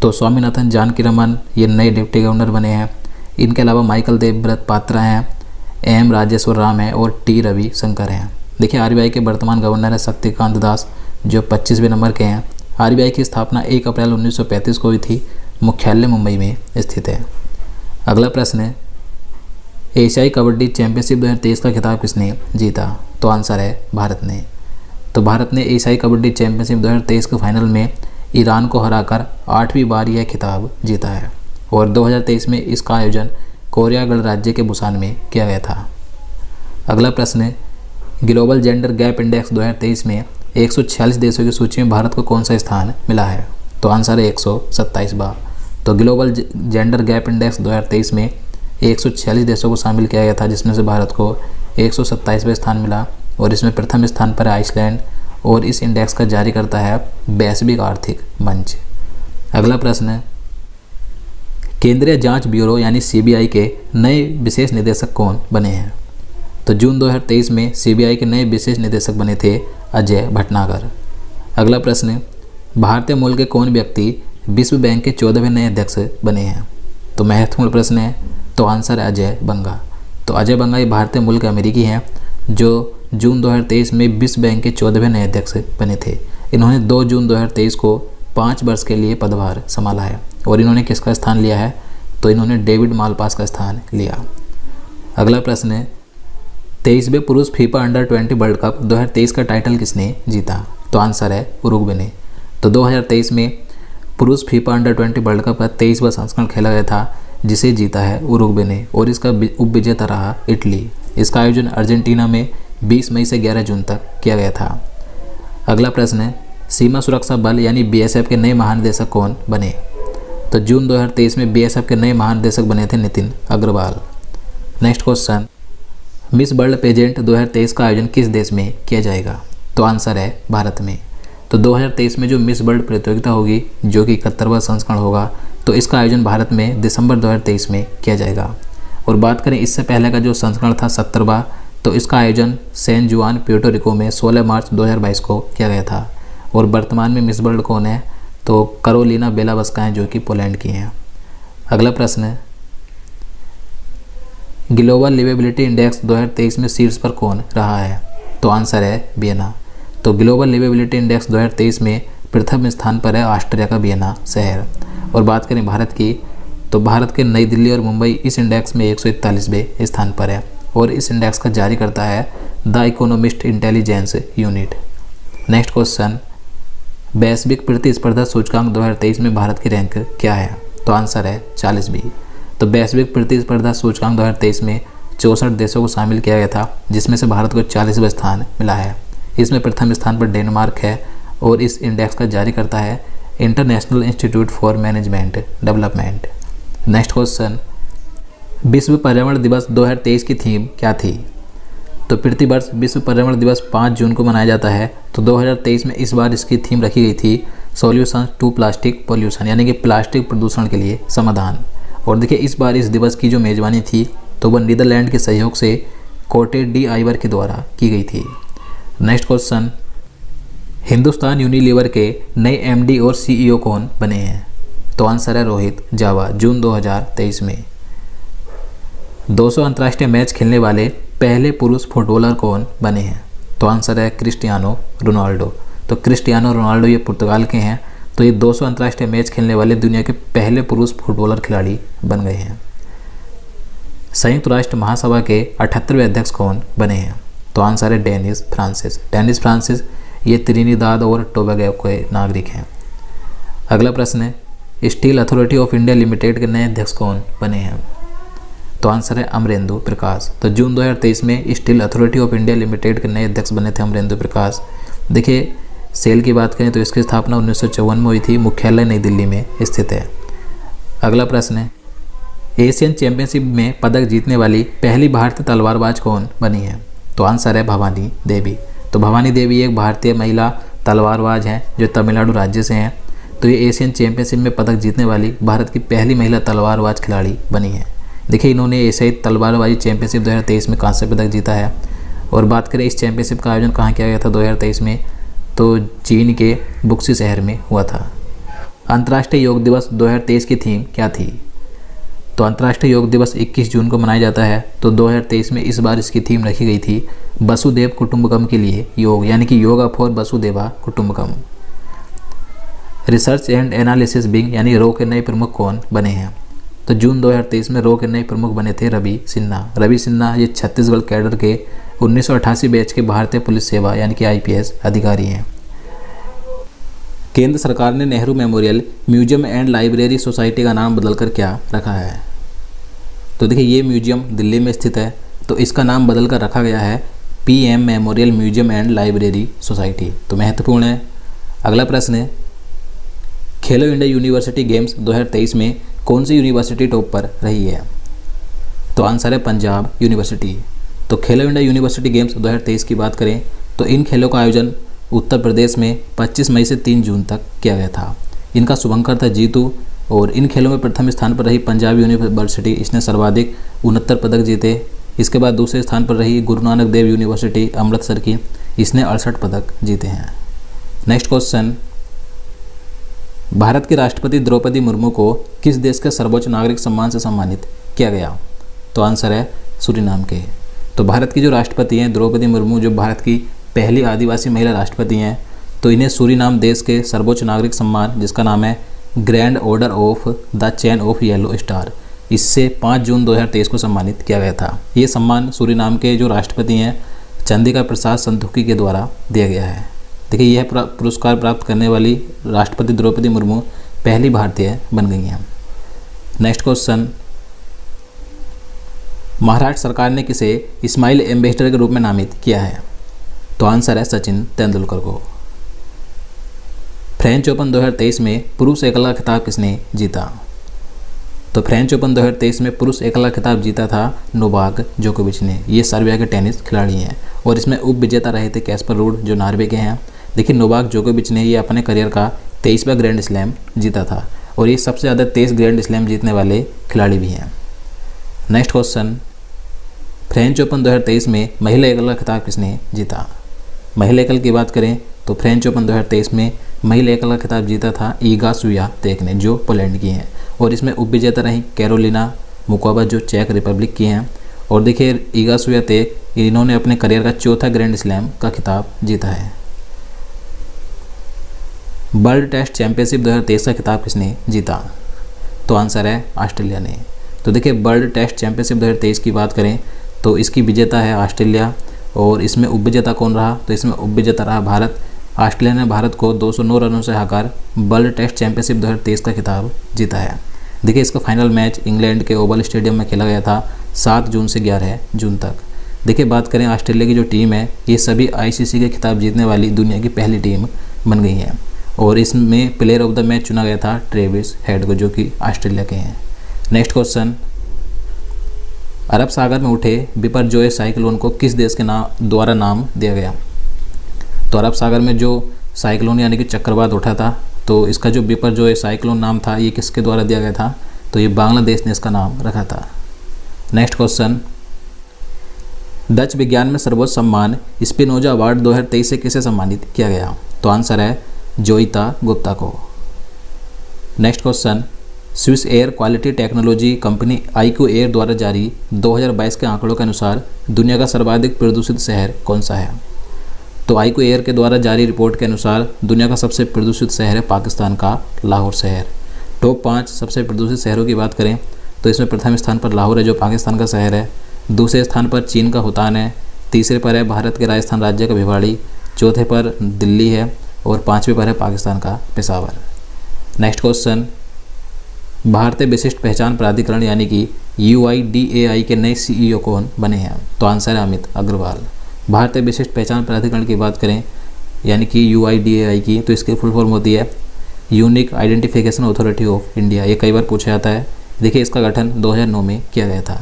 तो स्वामीनाथन जानकी रमन ये नए डिप्टी गवर्नर बने हैं। इनके अलावा माइकल देवव्रत पात्रा हैं, M राजेश्वर राम हैं और T रवि शंकर हैं। देखिए RBI के वर्तमान गवर्नर है शक्तिकांत दास जो 25वें नंबर के हैं। RBI की स्थापना 1 अप्रैल 1935 को हुई थी, मुख्यालय मुंबई में स्थित है। अगला प्रश्न है, एशियाई कबड्डी चैंपियनशिप 2023 का खिताब किसने जीता? तो आंसर है भारत ने। तो भारत ने एशियाई कबड्डी चैंपियनशिप 2023 के फाइनल में ईरान को हराकर 8वीं बार यह खिताब जीता है। और 2023 में इसका आयोजन कोरिया गणराज्य के बुसान में किया गया था। अगला प्रश्न है, ग्लोबल जेंडर गैप इंडेक्स 2023 में 146 देशों की सूची में भारत को कौन सा स्थान मिला है? तो आंसर है 127वां। तो ग्लोबल जेंडर गैप इंडेक्स 2023 में 146 देशों को शामिल किया गया था, जिसमें से भारत को 127वां स्थान मिला। और इसमें प्रथम स्थान पर आइसलैंड और इस इंडेक्स का जारी करता है वैश्विक आर्थिक मंच। अगला प्रश्न है, केंद्रीय जांच ब्यूरो यानी CBI के नए विशेष निदेशक कौन बने हैं? तो जून 2023 में CBI के नए विशेष निदेशक बने थे अजय भटनागर। अगला प्रश्न है, भारतीय मूल के कौन व्यक्ति विश्व बैंक के 14वें नए अध्यक्ष बने हैं? तो महत्वपूर्ण प्रश्न है, तो आंसर है अजय बंगा। तो अजय बंगा ये भारतीय मूल के अमेरिकी हैं जो जून 2023 में विश्व बैंक के 14वें नए अध्यक्ष बने थे। इन्होंने 2 जून 2023 को 5 वर्ष के लिए पदभार संभाला है। और इन्होंने किसका स्थान लिया है? तो इन्होंने डेविड मालपास का स्थान लिया। अगला प्रश्न है, 23वें पुरुष फीफा अंडर 20 वर्ल्ड कप 2023 का टाइटल किसने जीता? तो आंसर है उरुग्वे ने। तो 2023 में पुरुष फीफा अंडर 20 वर्ल्ड कप का 23वां संस्करण खेला गया था, जिसे जीता है उरुग्वे ने और इसका उपविजेता रहा इटली। इसका आयोजन अर्जेंटीना में 20 मई से 11 जून तक किया गया था। अगला प्रश्न है, सीमा सुरक्षा बल यानी बीएसएफ के नए महानिदेशक कौन बने? तो जून 2023 में बीएसएफ के नए महानिदेशक बने थे Nitin Agrawal. Next question, miss world pageant 2023 का आयोजन किस देश में किया जाएगा? तो आंसर है भारत में। तो 2023 में जो मिस वर्ल्ड प्रतियोगिता होगी, जो कि 71वां संस्करण होगा, तो इसका आयोजन भारत में दिसंबर 2023 में किया जाएगा। और बात करें इससे पहले का जो संस्करण था 70वां, तो इसका आयोजन सैन जुआन प्यूर्टो रिको में 16 मार्च 2022 को किया गया था। और वर्तमान में मिस वर्ल्ड कौन है? तो करोलिना बेलावस्का हैं, जो कि पोलैंड की हैं। अगला प्रश्न है, ग्लोबल लिवेबिलिटी इंडेक्स 2023 में शीर्ष पर कौन रहा है? तो आंसर है वियना। तो ग्लोबल लिवेबिलिटी इंडेक्स 2023 में प्रथम स्थान पर है ऑस्ट्रिया का वियना शहर। और बात करें भारत की, तो भारत के नई दिल्ली और मुंबई इस इंडेक्स में 141वें स्थान पर है। और इस इंडेक्स का जारी करता है the economist intelligence unit. Next question, वैश्विक प्रतिस्पर्धा सूचकांक 2023 में भारत की रैंक क्या है? तो आंसर है 40वीं। तो वैश्विक प्रतिस्पर्धा सूचकांक 2023 में 64 देशों को शामिल किया गया था, जिसमें से भारत को 40वां स्थान मिला है। इसमें प्रथम स्थान पर डेनमार्क है और इस इंडेक्स का जारी करता है international institute for management development. Next question, विश्व पर्यावरण दिवस 2023 की थीम क्या थी? तो प्रतिवर्ष विश्व पर्यावरण दिवस 5 जून को मनाया जाता है। तो 2023 में इस बार इसकी थीम रखी गई थी सॉल्यूशन टू प्लास्टिक पॉल्यूशन, यानी कि प्लास्टिक प्रदूषण के लिए समाधान। और देखिए इस बार इस दिवस की जो मेज़बानी थी, तो वह नीदरलैंड के सहयोग से कोटे डी आइवर के द्वारा की गई थी। नेक्स्ट क्वेश्चन, हिंदुस्तान यूनिलीवर के नए एमडी और सीईओ कौन बने हैं? तो आंसर है रोहित जावा, जून 2023 में। 200 अंतर्राष्ट्रीय मैच खेलने वाले पहले पुरुष फुटबॉलर कौन बने हैं? तो आंसर है क्रिस्टियानो रोनाल्डो। तो क्रिस्टियानो रोनाल्डो ये पुर्तगाल के हैं। तो ये 200 अंतर्राष्ट्रीय मैच खेलने वाले दुनिया के पहले पुरुष फुटबॉलर खिलाड़ी बन गए हैं। संयुक्त राष्ट्र महासभा के 78वें अध्यक्ष कौन बने हैं? तो आंसर है डेनिस फ्रांसिस। डेनिस फ्रांसिस ये त्रिनिदाद और टोबैगो के नागरिक हैं। अगला प्रश्न है, steel authority of India limited के नए अध्यक्ष कौन बने हैं? तो आंसर है अमरेंदु प्रकाश। तो जून 2023 में steel authority of India limited के नए अध्यक्ष बने थे अमरेंदु प्रकाश। देखिए सेल की बात करें तो इसकी स्थापना 1954 में हुई थी, मुख्यालय नई दिल्ली में स्थित है। अगला प्रश्न है, एशियन चैंपियनशिप में पदक जीतने वाली पहली भारतीय तलवारबाज कौन बनी है? तो आंसर है भवानी देवी। तो भवानी देवी एक भारतीय महिला तलवारबाज हैं जो तमिलनाडु राज्य से हैं। तो ये एशियन चैंपियनशिप में पदक जीतने वाली भारत की पहली महिला तलवारबाज खिलाड़ी बनी है। देखिए इन्होंने एशियाई तलवारबाजी चैंपियनशिप 2023 में कांस्य पदक जीता है। और बात करें इस चैंपियनशिप का आयोजन कहाँ किया गया था 2023 में? तो चीन के बुक्सी शहर में हुआ था। अंतर्राष्ट्रीय योग दिवस 2023 की थीम क्या थी? तो अंतर्राष्ट्रीय योग दिवस 21 जून को मनाया जाता है। तो 2023 में इस बार इसकी थीम रखी गई थी वसुदेव कुटुंबकम के लिए योग, यानी कि yoga for Vasudhaiva Kutumbakam. Research and analysis wing यानी रो के नए प्रमुख कौन बने हैं? तो जून 2023 में रो के नए प्रमुख बने थे रवि सिन्हा। रवि सिन्हा ये छत्तीसगढ़ कैडर के 1988 बैच के भारतीय पुलिस सेवा यानी कि आईपीएस अधिकारी हैं। केंद्र सरकार ने Nehru memorial museum and library society का नाम बदलकर क्या रखा है? तो देखिए ये म्यूजियम दिल्ली में स्थित है, तो इसका नाम बदलकर रखा गया है PM memorial museum and library society. तो महत्वपूर्ण है। अगला प्रश्न है, खेलो इंडिया यूनिवर्सिटी गेम्स 2023 में कौन सी यूनिवर्सिटी टॉप पर रही है? तो आंसर है पंजाब यूनिवर्सिटी। तो खेलो इंडिया यूनिवर्सिटी गेम्स 2023 की बात करें तो इन खेलों का आयोजन उत्तर प्रदेश में 25 मई से 3 जून तक किया गया था। इनका शुभंकर था जीतू। और इन खेलों में प्रथम स्थान पर रही पंजाब यूनिवर्सिटी, इसने सर्वाधिक 69 पदक जीते। इसके बाद दूसरे स्थान पर रही गुरु नानक देव यूनिवर्सिटी अमृतसर की, इसने 68 पदक जीते हैं। नेक्स्ट क्वेश्चन, भारत की राष्ट्रपति द्रौपदी मुर्मू को किस देश के सर्वोच्च नागरिक सम्मान से सम्मानित किया गया? तो आंसर है सूरीनाम के। तो भारत की जो राष्ट्रपति हैं द्रौपदी मुर्मू, जो भारत की पहली आदिवासी महिला राष्ट्रपति हैं, तो इन्हें सूरीनाम देश के सर्वोच्च नागरिक सम्मान जिसका नाम है grand order of the chain of yellow star, इससे 5 जून 2023 को सम्मानित किया गया था। ये सम्मान सूरीनाम के जो राष्ट्रपति हैं चंद्रिका प्रसाद संतोखी के द्वारा दिया गया है। देखिए यह पुरस्कार प्राप्त करने वाली राष्ट्रपति द्रौपदी मुर्मू पहली भारतीय बन गई हैं। नेक्स्ट क्वेश्चन, महाराष्ट्र सरकार ने किसे स्माइल एम्बेसडर के रूप में नामित किया है? तो आंसर है सचिन तेंदुलकर को। फ्रेंच ओपन 2023 में पुरुष एकल खिताब किसने जीता? तो फ्रेंच ओपन 2023 में पुरुष एकल खिताब जीता था नोवाक जोकोविच ने। ये सर्बिया के टेनिस खिलाड़ी हैं और इसमें उप विजेता रहे थे कैस्पर रूड जो नॉर्वे के हैं। देखिए नोवाक जोकोविच ने ये अपने करियर का 23वां ग्रैंड स्लैम जीता था और ये सबसे ज़्यादा 23 ग्रैंड स्लैम जीतने वाले खिलाड़ी भी हैं। नेक्स्ट क्वेश्चन, फ्रेंच ओपन 2023 में महिला एकल खिताब किसने जीता? महिला एकल की बात करें तो फ्रेंच ओपन 2023 में महिला एकल खिताब जीता था ईगा स्वियातेक ने जो पोलैंड की हैं और इसमें उप विजेता रही कैरोलिना मुकोवा जो चेक रिपब्लिक की हैं। और देखिए ईगा स्वियातेक इन्होंने अपने करियर का 4था ग्रैंड स्लैम का खिताब जीता है। वर्ल्ड टेस्ट चैंपियनशिप 2023 का खिताब किसने जीता? तो आंसर है ऑस्ट्रेलिया ने। तो देखिए वर्ल्ड टेस्ट चैंपियनशिप 2023 की बात करें तो इसकी विजेता है ऑस्ट्रेलिया और इसमें उप विजेता कौन रहा? तो इसमें उप विजेता रहा भारत। ऑस्ट्रेलिया ने भारत को 209 रनों से हराकर वर्ल्ड टेस्ट चैंपियनशिप 2023 का खिताब जीता है। देखिए इसका फाइनल मैच इंग्लैंड के ओवल स्टेडियम में खेला गया था 7 जून से 11 जून तक। देखिए बात करें ऑस्ट्रेलिया की जो टीम है ये सभी आईसीसी के खिताब जीतने वाली दुनिया की पहली टीम बन गई है और इसमें प्लेयर ऑफ द मैच चुना गया था ट्रेविस हेड को जो कि ऑस्ट्रेलिया के हैं। नेक्स्ट क्वेश्चन, अरब सागर में उठे बिपरजॉय साइक्लोन को किस देश के द्वारा नाम दिया गया? तो अरब सागर में जो साइक्लोन यानी कि चक्रवात उठा था तो इसका जो बिपरजॉय साइक्लोन नाम था ये किसके द्वारा दिया गया था? तो ये बांग्लादेश ने इसका नाम रखा था। नेक्स्ट क्वेश्चन, डच विज्ञान में सर्वोच्च सम्मान स्पिनोजा अवार्ड 2023 से किसे सम्मानित किया गया? तो आंसर है जोईता गुप्ता को। Next question, Swiss air quality technology company IQ air द्वारा जारी 2022 के आंकड़ों के अनुसार दुनिया का सर्वाधिक प्रदूषित शहर कौन सा है? तो IQ एयर के द्वारा जारी रिपोर्ट के अनुसार दुनिया का सबसे प्रदूषित शहर है पाकिस्तान का लाहौर शहर। टॉप 5 सबसे प्रदूषित शहरों की बात करें तो इसमें प्रथम स्थान पर लाहौर है जो पाकिस्तान का शहर है, दूसरे स्थान पर चीन का होतान है, तीसरे पर है भारत के राजस्थान राज्य का भिवाड़ी, चौथे पर दिल्ली है और 5वें पर है पाकिस्तान का पेशावर। नेक्स्ट क्वेश्चन, भारतीय विशिष्ट पहचान प्राधिकरण यानी कि UIDAI के नए CEO कौन बने हैं? तो आंसर है अमित अग्रवाल। भारतीय विशिष्ट पहचान प्राधिकरण की बात करें यानी कि UIDAI की तो इसकी फुल फॉर्म होती है unique identification authority of India. ये कई बार पूछा जाता है। देखिए इसका गठन 2009 में किया गया था।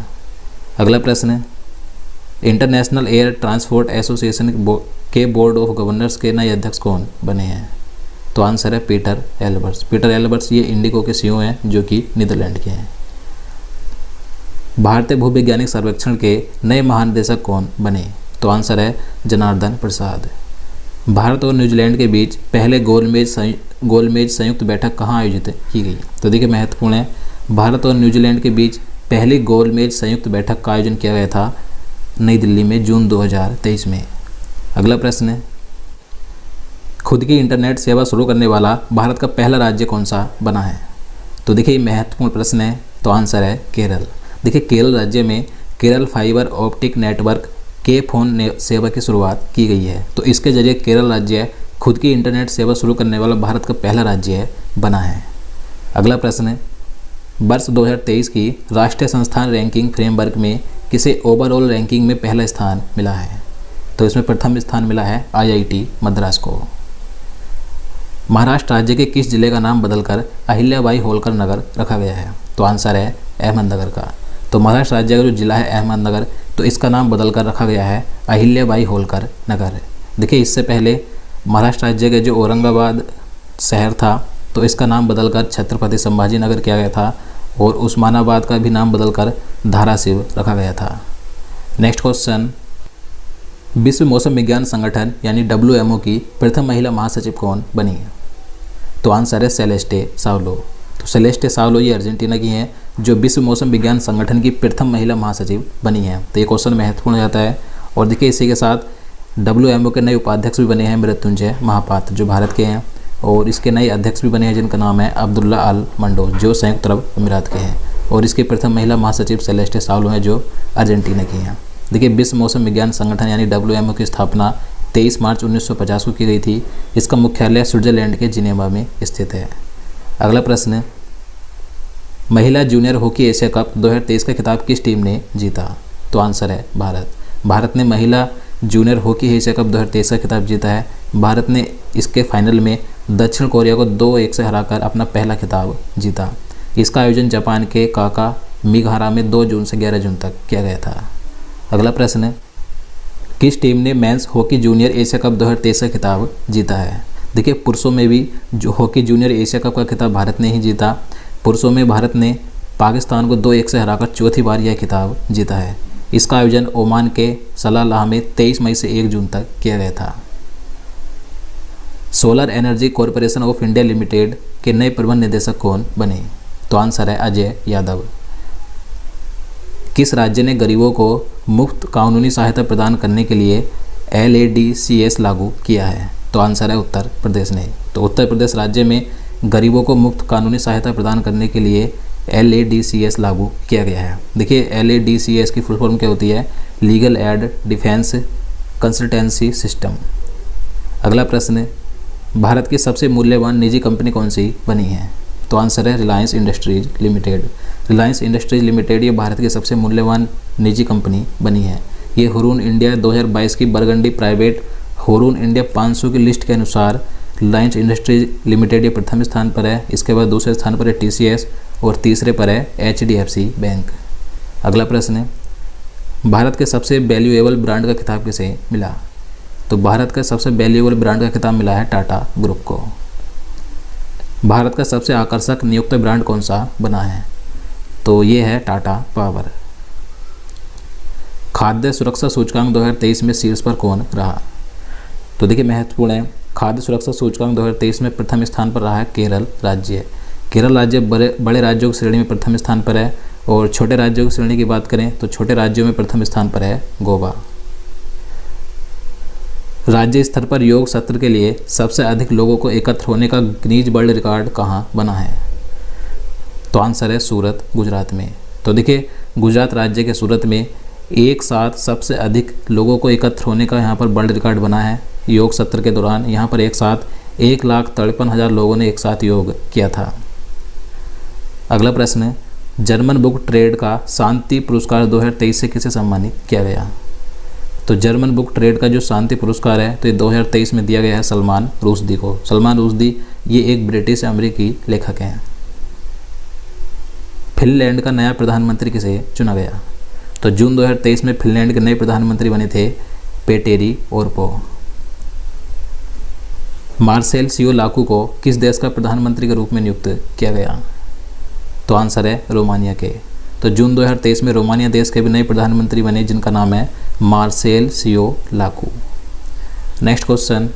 अगला प्रश्न है, इंटरनेशनल एयर ट्रांसपोर्ट एसोसिएशन के बोर्ड ऑफ गवर्नर्स के नए अध्यक्ष कौन बने हैं? तो आंसर है पीटर एल्बर्ट्स। पीटर एल्बर्ट्स ये इंडिगो के CEO हैं जो कि नीदरलैंड के हैं। भारतीय भूवैज्ञानिक सर्वेक्षण के नए महानिदेशक कौन बने? तो आंसर है जनार्दन प्रसाद। भारत और न्यूजीलैंड के बीच पहले गोलमेज संयुक्त बैठक कहाँ आयोजित की गई? तो देखिए महत्वपूर्ण है, भारत और न्यूजीलैंड के बीच पहली गोलमेज संयुक्त बैठक का आयोजन किया गया था नई दिल्ली में जून 2023 में। अगला प्रश्न है, खुद की इंटरनेट सेवा शुरू करने वाला भारत का पहला राज्य कौन सा बना है? तो देखिए महत्वपूर्ण प्रश्न है, तो आंसर है केरल। देखिए केरल राज्य में केरल फाइबर ऑप्टिक नेटवर्क के फोन सेवा की शुरुआत की गई है। तो इसके जरिए केरल राज्य खुद की इंटरनेट सेवा शुरू करने वाला भारत का पहला राज्य बना है। अगला प्रश्न है, वर्ष 2023 की राष्ट्रीय संस्थान रैंकिंग फ्रेमवर्क में किसे ओवरऑल रैंकिंग में पहला स्थान मिला है? तो इसमें प्रथम स्थान मिला है IIT मद्रास को। महाराष्ट्र राज्य के किस जिले का नाम बदलकर अहिल्याबाई होलकर नगर रखा गया है? तो आंसर है अहमदनगर का। तो महाराष्ट्र राज्य का जो जिला है अहमदनगर, तो इसका नाम बदलकर रखा गया है अहिल्याबाई होलकर नगर। देखिए इससे पहले महाराष्ट्र राज्य के जो औरंगाबाद शहर था तो इसका नाम बदलकर छत्रपति संभाजी नगर किया गया था और उस्मानाबाद का भी नाम बदलकर धाराशिव रखा गया था। नेक्स्ट क्वेश्चन, विश्व मौसम विज्ञान संगठन यानी WMO की प्रथम महिला महासचिव कौन बनी है? तो आंसर है सेलेस्टे सावलो। तो सेलेस्टे सावलो ये अर्जेंटीना की हैं जो विश्व मौसम विज्ञान संगठन की प्रथम महिला महासचिव बनी है। तो ये क्वेश्चन महत्वपूर्ण हो जाता है। और देखिए इसी के साथ WMO के नए उपाध्यक्ष भी बने हैं मृत्युंजय महापात्र जो भारत के हैं और इसके नए अध्यक्ष भी बने हैं जिनका नाम है अब्दुल्ला अल मंडो जो संयुक्त अरब अमीरात के हैं और इसके प्रथम महिला महासचिव सेलेस्टे सावलो हैं जो अर्जेंटीना की हैं। देखिए विश्व मौसम विज्ञान संगठन यानी WMO की स्थापना 23 मार्च 1950 को की गई थी। इसका मुख्यालय स्विट्जरलैंड के जिनेवा में स्थित है। अगला प्रश्न है, महिला जूनियर हॉकी एशिया कप 2023 का खिताब किस टीम ने जीता? तो आंसर है भारत। भारत ने महिला जूनियर हॉकी एशिया कप 2023 का खिताब जीता है। भारत ने इसके फाइनल में दक्षिण कोरिया को 2-1 से हराकर अपना पहला खिताब जीता। इसका आयोजन जापान के काका मिगहारा में 2 जून से 11 जून तक किया गया था। अगला प्रश्न है, किस टीम ने men's hockey junior Asia cup 2023 का खिताब जीता है? देखिए, पुरुषों में भी जो हॉकी जूनियर एशिया कप का खिताब भारत ने ही जीता। पुरुषों में भारत ने पाकिस्तान को 2-1 से हराकर चौथी बार यह खिताब जीता है। इसका आयोजन ओमान के सलालाह में 23 मई से 1 जून तक किया गया था। Solar energy corporation of India limited के नए प्रबंध निदेशक कौन बने? तो आंसर है अजय यादव। किस राज्य ने गरीबों को मुफ्त कानूनी सहायता प्रदान करने के लिए LADCS लागू किया है? तो आंसर है उत्तर प्रदेश ने। तो उत्तर प्रदेश राज्य में गरीबों को मुफ्त कानूनी सहायता प्रदान करने के लिए LADCS लागू किया गया है। देखिए, LADCS की फुल फॉर्म क्या होती है? Legal aid defence consultancy system. अगला प्रश्न है, भारत की सबसे मूल्यवान निजी कंपनी कौन सी बनी है? तो आंसर है Reliance industries limited. Reliance industries limited ये भारत की सबसे मूल्यवान निजी कंपनी बनी है। ये हुरून इंडिया 2022 की बरगंडी प्राइवेट हुरून इंडिया 500 की लिस्ट के अनुसार रिलायंस इंडस्ट्रीज लिमिटेड ये प्रथम स्थान पर है। इसके बाद दूसरे स्थान पर है TCS और तीसरे पर है HDFC बैंक। अगला प्रश्न है, भारत के सबसे वैल्यूएबल ब्रांड का खिताब किसे मिला? तो भारत का सबसे वैल्यूएबल ब्रांड का खिताब मिला है टाटा ग्रुप को। भारत का सबसे आकर्षक नियुक्त ब्रांड कौन सा बना है? तो ये है टाटा पावर। खाद्य सुरक्षा सूचकांक 2023 में शीर्ष पर कौन रहा? तो देखिए, महत्वपूर्ण है, खाद्य सुरक्षा सूचकांक 2023 में प्रथम स्थान पर रहा है केरल राज्य। केरल राज्य बड़े राज्यों की श्रेणी में प्रथम स्थान पर है और छोटे राज्यों की श्रेणी की बात करें तो छोटे राज्यों में प्रथम स्थान पर है गोवा। राज्य स्तर पर योग सत्र के लिए सबसे अधिक लोगों को एकत्र होने का गिनीज वर्ल्ड रिकॉर्ड कहाँ बना है? तो आंसर है सूरत, गुजरात में। तो देखिए, गुजरात राज्य के सूरत में एक साथ सबसे अधिक लोगों को एकत्र होने का यहाँ पर वर्ल्ड रिकॉर्ड बना है। योग सत्र के दौरान यहाँ पर एक साथ 1,53,000 लोगों ने एक साथ योग किया था। अगला प्रश्न है, जर्मन बुक ट्रेड का शांति पुरस्कार 2023 से किसे सम्मानित किया गया? तो जर्मन बुक ट्रेड का जो शांति पुरस्कार है तो ये 2023 में दिया गया है सलमान रुश्दी को। सलमान रुश्दी ये एक ब्रिटिश अमेरिकी लेखक हैं। फिनलैंड का नया प्रधानमंत्री किसे चुना गया? तो जून 2023 में फिनलैंड के नए प्रधानमंत्री बने थे पेटेरी ओर्पो। मार्सेलो लाकू को किस देश का प्रधानमंत्री के रूप में नियुक्त किया गया? तो आंसर है रोमानिया के। तो जून 2023 में रोमानिया देश के भी नए प्रधानमंत्री बने जिनका नाम है मार्सेलो लाकू। नेक्स्ट क्वेश्चन,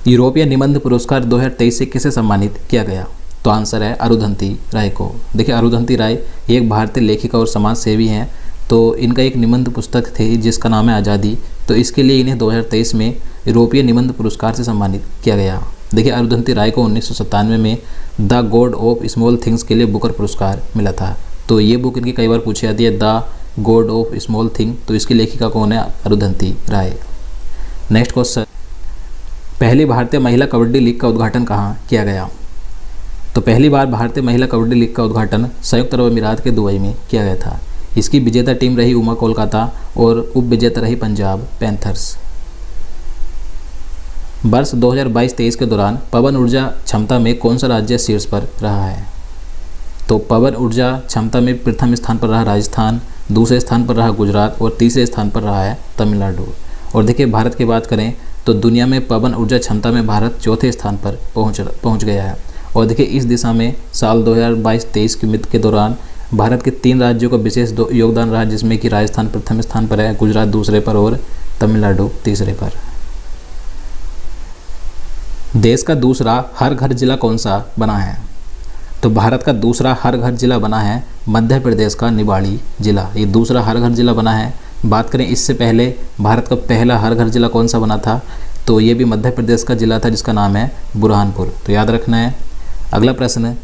यूरोपीय निबंध पुरस्कार 2023 से किसे सम्मानित किया गया? तो आंसर है अरुंधति राय को। देखिए, अरुंधति राय एक भारतीय लेखिका और समाज सेवी हैं। तो इनका एक निबंध पुस्तक थी जिसका नाम है आज़ादी। तो इसके लिए इन्हें 2023 में यूरोपीय निबंध पुरस्कार से सम्मानित किया गया। देखिए, अरुंधति राय को 1997 में the God of small things के लिए बुकर पुरस्कार मिला था। तो ये बुक इनकी कई बार पूछी जाती है, the God of small thing. तो इसकी लेखिका कौन है? अरुंधति राय। नेक्स्ट क्वेश्चन, पहली भारतीय महिला कबड्डी लीग का उद्घाटन कहाँ किया गया? तो पहली बार भारतीय महिला कबड्डी लीग का उद्घाटन संयुक्त अरब अमीरात के दुबई में किया गया था। इसकी विजेता टीम रही उमा कोलकाता और उप विजेता रही पंजाब पैंथर्स। वर्ष 2022-23 के दौरान पवन ऊर्जा क्षमता में कौन सा राज्य शीर्ष पर रहा है? तो पवन ऊर्जा क्षमता में प्रथम स्थान पर रहा राजस्थान, दूसरे स्थान पर रहा गुजरात और तीसरे स्थान पर रहा है तमिलनाडु। और देखिए, भारत की बात करें तो दुनिया में पवन ऊर्जा क्षमता में भारत चौथे स्थान पर पहुंच गया है। और देखिए, इस दिशा में साल 2022-23 के दौरान भारत के 3 राज्यों का विशेष योगदान रहा, जिसमें कि राजस्थान प्रथम स्थान पर है, गुजरात दूसरे पर और तमिलनाडु तीसरे पर। देश का दूसरा हर घर जिला कौन सा बना है? तो भारत का दूसरा हर घर जिला बना है मध्य प्रदेश का निवाड़ी जिला। ये दूसरा हर घर जिला बना है। बात करें इससे पहले भारत का पहला हर घर जिला कौन सा बना था? तो ये भी मध्य प्रदेश का जिला था जिसका नाम है बुरहानपुर। तो याद रखना है। अगला प्रश्न,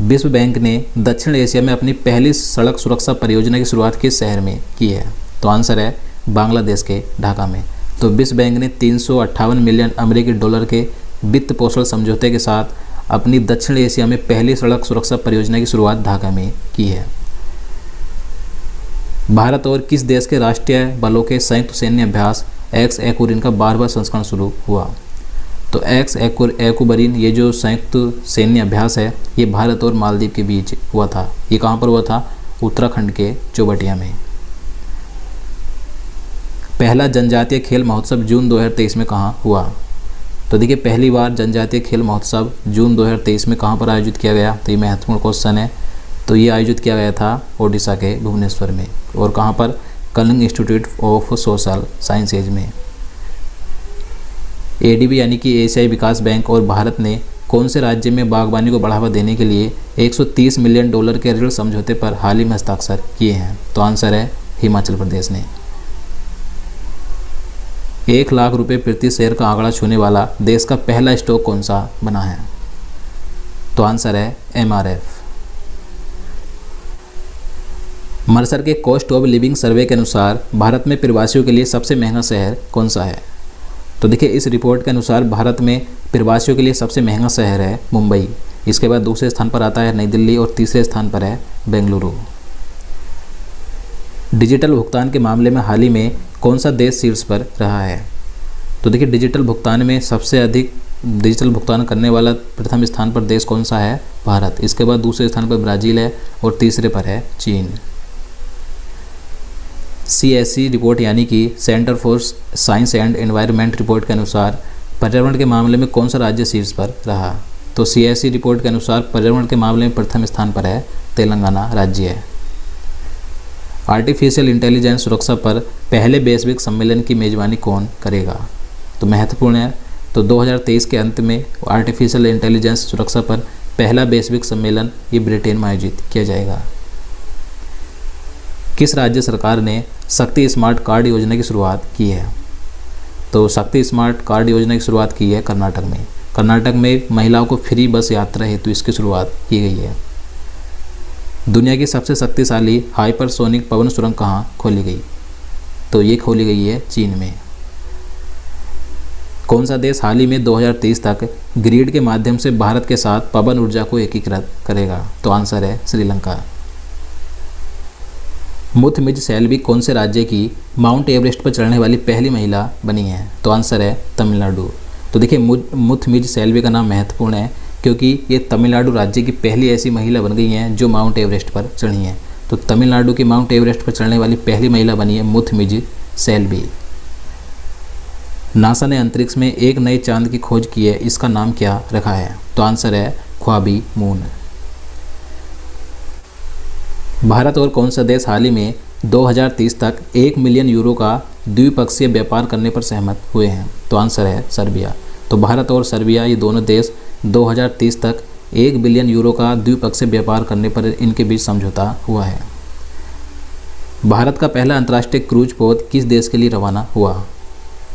विश्व बैंक ने दक्षिण एशिया में अपनी पहली सड़क सुरक्षा परियोजना की शुरुआत किस शहर में की है? तो आंसर है बांग्लादेश के ढाका में। तो विश्व बैंक ने 358 मिलियन अमेरिकी डॉलर के वित्त पोषण समझौते के साथ अपनी दक्षिण एशिया में पहली सड़क सुरक्षा परियोजना की शुरुआत ढाका में की है। भारत और किस देश के राष्ट्रीय बलों के संयुक्त सैन्य अभ्यास एक्स एक्वरिन का 12वां संस्करण शुरू हुआ? तो एक्स एक्वरिन ये जो संयुक्त सैन्य अभ्यास है ये भारत और मालदीव के बीच हुआ था। ये कहाँ पर हुआ था? उत्तराखंड के चौबटिया में। पहला जनजातीय खेल महोत्सव जून 2023 में कहाँ हुआ? तो देखिए पहली बार जनजातीय खेल महोत्सव जून 2023 में कहाँ पर आयोजित किया गया? तो ये महत्वपूर्ण क्वेश्चन है। तो ये आयोजित किया गया था ओडिशा के भुवनेश्वर में। और कहाँ पर? Kalinga institute of social sciences में। एडीबी यानी कि एशियाई विकास बैंक और भारत ने कौन से राज्य में बागवानी को बढ़ावा देने के लिए $130 मिलियन के ऋण समझौते पर हाल ही में हस्ताक्षर किए हैं? तो आंसर है हिमाचल प्रदेश ने। 1 लाख रुपए प्रति शेयर का आंकड़ा छूने वाला देश का पहला स्टॉक कौन सा बना है? तो आंसर है MRF। मर्सर के कॉस्ट ऑफ लिविंग सर्वे के अनुसार भारत में प्रवासियों के लिए सबसे महंगा शहर कौन सा है? तो देखिए इस रिपोर्ट के अनुसार भारत में प्रवासियों के लिए सबसे महंगा शहर है मुंबई। इसके बाद दूसरे स्थान पर आता है नई दिल्ली और तीसरे स्थान पर है बेंगलुरु। डिजिटल भुगतान के मामले में हाल ही में कौन सा देश शीर्ष पर रहा है? तो देखिए डिजिटल भुगतान में सबसे अधिक डिजिटल भुगतान करने वाला प्रथम स्थान पर देश कौन सा है? भारत। इसके बाद दूसरे स्थान पर ब्राज़ील है और तीसरे पर है चीन। CSE रिपोर्ट यानी कि centre for science and environment report के अनुसार पर्यावरण के मामले में कौन सा राज्य शीर्ष पर रहा? तो CSE रिपोर्ट के अनुसार पर्यावरण के मामले में प्रथम स्थान पर है तेलंगाना राज्य है। आर्टिफिशियल इंटेलिजेंस सुरक्षा पर पहले वैश्विक सम्मेलन की मेजबानी कौन करेगा? तो महत्वपूर्ण है। तो 2023 के अंत में आर्टिफिशियल इंटेलिजेंस सुरक्षा पर पहला वैश्विक सम्मेलन ये ब्रिटेन में आयोजित किया जाएगा। किस राज्य सरकार ने शक्ति स्मार्ट कार्ड योजना की शुरुआत की है? तो शक्ति स्मार्ट कार्ड योजना की शुरुआत की है कर्नाटक में। कर्नाटक में महिलाओं को फ्री बस यात्रा हेतु इसकी शुरुआत की गई है। दुनिया की सबसे शक्तिशाली हाइपरसोनिक पवन सुरंग कहाँ खोली गई? तो ये खोली गई है चीन में। कौन सा देश हाल ही में 2030 तक ग्रिड के माध्यम से भारत के साथ पवन ऊर्जा को एकीकृत करेगा? तो आंसर है श्रीलंका। मुथमिज सेल्वी कौन से राज्य की माउंट एवरेस्ट पर चढ़ने वाली पहली महिला बनी है? तो आंसर है तमिलनाडु। तो देखिए मुथमिज सेल्वी का नाम महत्वपूर्ण है क्योंकि ये तमिलनाडु राज्य की पहली ऐसी महिला बन गई हैं जो माउंट एवरेस्ट पर चढ़ी हैं। तो तमिलनाडु की माउंट एवरेस्ट पर चढ़ने वाली पहली महिला बनी है मुथमिज सेल्वी। नासा ने अंतरिक्ष में एक नए चांद की खोज की है, इसका नाम क्या रखा है? तो आंसर है ख्वाबी मून। भारत और कौन सा देश हाल ही में 2030 तक 1 मिलियन यूरो का द्विपक्षीय व्यापार करने पर सहमत हुए हैं? तो आंसर है सर्बिया। तो भारत और सर्बिया ये दोनों देश 2030 तक 1 बिलियन यूरो का द्विपक्षीय व्यापार करने पर इनके बीच समझौता हुआ है। भारत का पहला अंतर्राष्ट्रीय क्रूज पोत किस देश के लिए रवाना हुआ?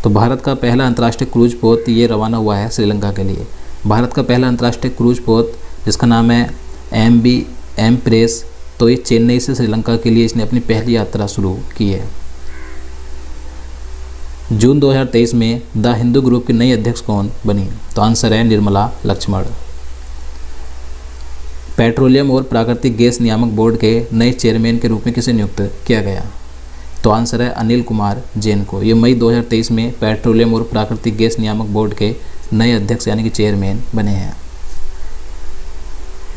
तो भारत का पहला अंतर्राष्ट्रीय क्रूज पोत ये रवाना हुआ है श्रीलंका के लिए। भारत का पहला अंतर्राष्ट्रीय क्रूज पोत जिसका नाम है MV एम्प्रेस, तो ये चेन्नई से श्रीलंका के लिए इसने अपनी पहली यात्रा शुरू की है। जून 2023 में द हिंदू ग्रुप की नई अध्यक्ष कौन बनी? तो आंसर है निर्मला लक्ष्मण। पेट्रोलियम और प्राकृतिक गैस नियामक बोर्ड के नए चेयरमैन के रूप में किसे नियुक्त किया गया? तो आंसर है अनिल कुमार जैन को। ये मई 2023 में पेट्रोलियम और प्राकृतिक गैस नियामक बोर्ड के नए अध्यक्ष यानी कि चेयरमैन बने हैं।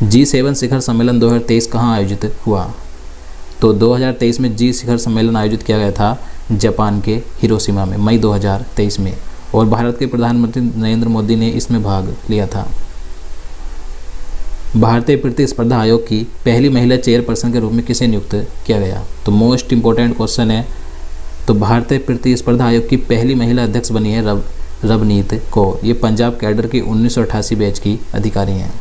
G7 शिखर सम्मेलन 2023 कहाँ आयोजित हुआ? तो 2023 में G शिखर सम्मेलन आयोजित किया गया था जापान के हिरोशिमा में मई 2023 में, और भारत के प्रधानमंत्री नरेंद्र मोदी ने इसमें भाग लिया था। भारतीय प्रतिस्पर्धा आयोग की पहली महिला चेयरपर्सन के रूप में किसे नियुक्त किया गया? तो मोस्ट इम्पोर्टेंट क्वेश्चन है। तो भारतीय प्रतिस्पर्धा आयोग की पहली महिला अध्यक्ष बनी है रवनीत कौर। ये पंजाब कैडर की 1988 बैच की अधिकारी हैं।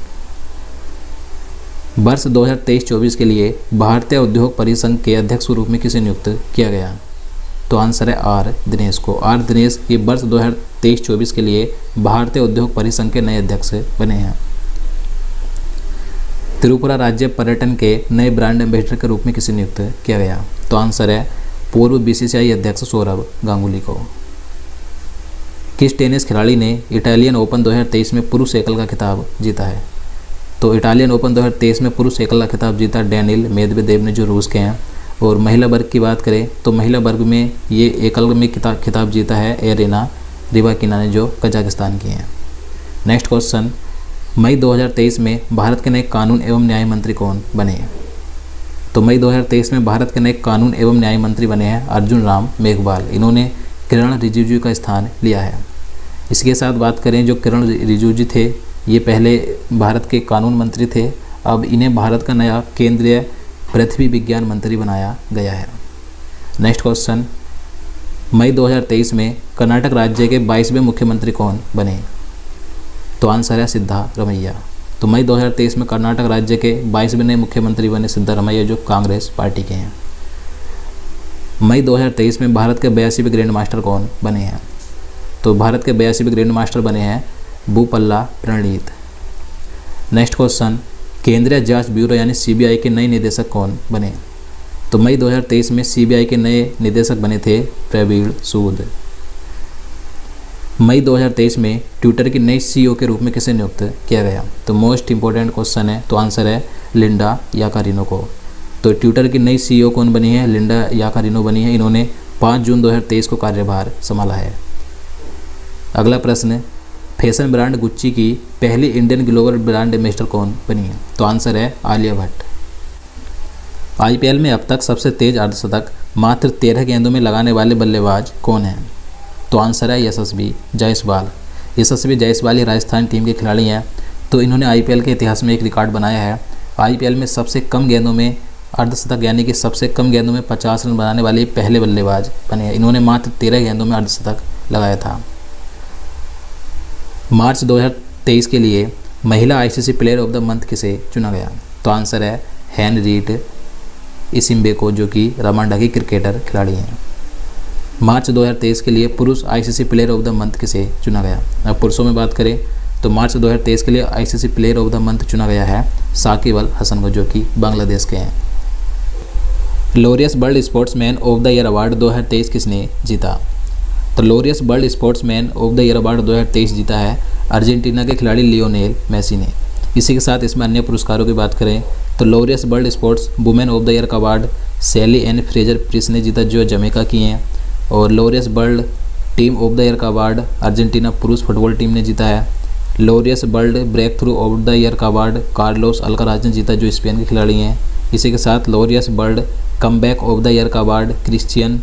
वर्ष 2023-24 के लिए भारतीय उद्योग परिसंघ के अध्यक्ष के रूप में किसे नियुक्त किया गया? तो आंसर है आर दिनेश को। आर दिनेश ये वर्ष 2023-24 के लिए भारतीय उद्योग परिसंघ के नए अध्यक्ष बने हैं। त्रिपुरा राज्य पर्यटन के नए ब्रांड एम्बेसडर के रूप में किसे नियुक्त किया गया? तो आंसर है पूर्व BCCI अध्यक्ष सौरभ गांगुली को। किस टेनिस खिलाड़ी ने इटालियन ओपन 2023 में पुरुष एकल का खिताब जीता है? तो इटालियन ओपन 2023 में पुरुष एकल का खिताब जीता डेनिल मेदवेदेव ने, जो रूस के हैं। और महिला वर्ग की बात करें तो महिला वर्ग में ये एकल में खिताब जीता है एरेना रिबाकिना ने, जो कजाकिस्तान की हैं। नेक्स्ट क्वेश्चन, मई 2023 में भारत के नए कानून एवं न्याय मंत्री कौन बने? तो मई 2023 में भारत के नए कानून एवं न्याय मंत्री बने हैं अर्जुन राम मेघवाल। इन्होंने किरण रिजिजू का स्थान लिया है। इसके साथ बात करें, जो किरण रिजिजू थे ये पहले भारत के कानून मंत्री थे, अब इन्हें भारत का नया केंद्रीय पृथ्वी विज्ञान मंत्री बनाया गया है। नेक्स्ट क्वेश्चन, मई 2023 में कर्नाटक राज्य के 22वें मुख्यमंत्री कौन बने? तो आंसर है सिद्धारमैया। तो मई 2023 में कर्नाटक राज्य के 22वें नए मुख्यमंत्री बने सिद्धारमैया, जो कांग्रेस पार्टी के हैं। मई 2023 में भारत के 82वें ग्रैंड मास्टर कौन बने हैं? तो भारत के 82वें ग्रैंड मास्टर बने हैं भूपल्ला प्रणीत। नेक्स्ट क्वेश्चन, केंद्रीय जांच ब्यूरो यानी सीबीआई के नए निदेशक कौन बने? तो मई 2023 में सीबीआई के नए निदेशक बने थे प्रवीण सूद। मई 2023 में ट्विटर की नई सीईओ के रूप में किसे नियुक्त किया गया? तो मोस्ट इंपॉर्टेंट क्वेश्चन है, तो आंसर है लिंडा याकारिनो को। तो ट्विटर की नई सीईओ कौन बनी है? लिंडा याकारिनो बनी है। इन्होंने 5 जून 2023 को कार्यभार संभाला है। अगला प्रश्न, फैशन ब्रांड गुच्ची की पहली इंडियन ग्लोबल ब्रांड एम्बेसडर कौन बनी है? तो आंसर है आलिया भट्ट। आईपीएल में अब तक सबसे तेज अर्धशतक मात्र 13 गेंदों में लगाने वाले बल्लेबाज कौन हैं? तो आंसर है यशस्वी जायसवाल। यशस्वी जायसवाल ही राजस्थान टीम के खिलाड़ी हैं। तो इन्होंने आईपीएल के इतिहास में एक रिकॉर्ड बनाया है। आईपीएल में सबसे कम गेंदों में अर्धशतक यानी कि सबसे कम गेंदों में 50 रन बनाने वाले पहले बल्लेबाज बने हैं। इन्होंने मात्र 13 गेंदों में अर्धशतक लगाया था। मार्च 2023 के लिए महिला ICC player of the month किसे चुना गया? तो आंसर है हेनरीट इसिम्बेको, जो कि रवांडा की क्रिकेटर खिलाड़ी हैं। मार्च 2023 के लिए पुरुष ICC player of the month किसे चुना गया? अब पुरुषों में बात करें तो मार्च 2023 के लिए ICC player of the month चुना गया है साकिब अल हसन को, जो कि बांग्लादेश के हैं। Laureus world sportsman of the year award 2023 किसने जीता? तो Laureus world sportsman of the year award 2023 जीता है अर्जेंटीना के खिलाड़ी लियोनेल मेसी ने। इसी के साथ इसमें अन्य पुरस्कारों की बात करें तो Laureus world sports women of the year का award Shelly Ann Fraser Pryce ने जीता, जो जमैका की हैं। और Laureus world team of the year का अवार्ड अर्जेंटीना पुरुष फुटबॉल टीम ने जीता है। Laureus world breakthrough of the year का अवार्ड कार्लोस अल्काराज ने जीता, जो स्पेन के खिलाड़ी हैं। इसी के साथ Laureus world comeback of the year का अवार्ड क्रिश्चियन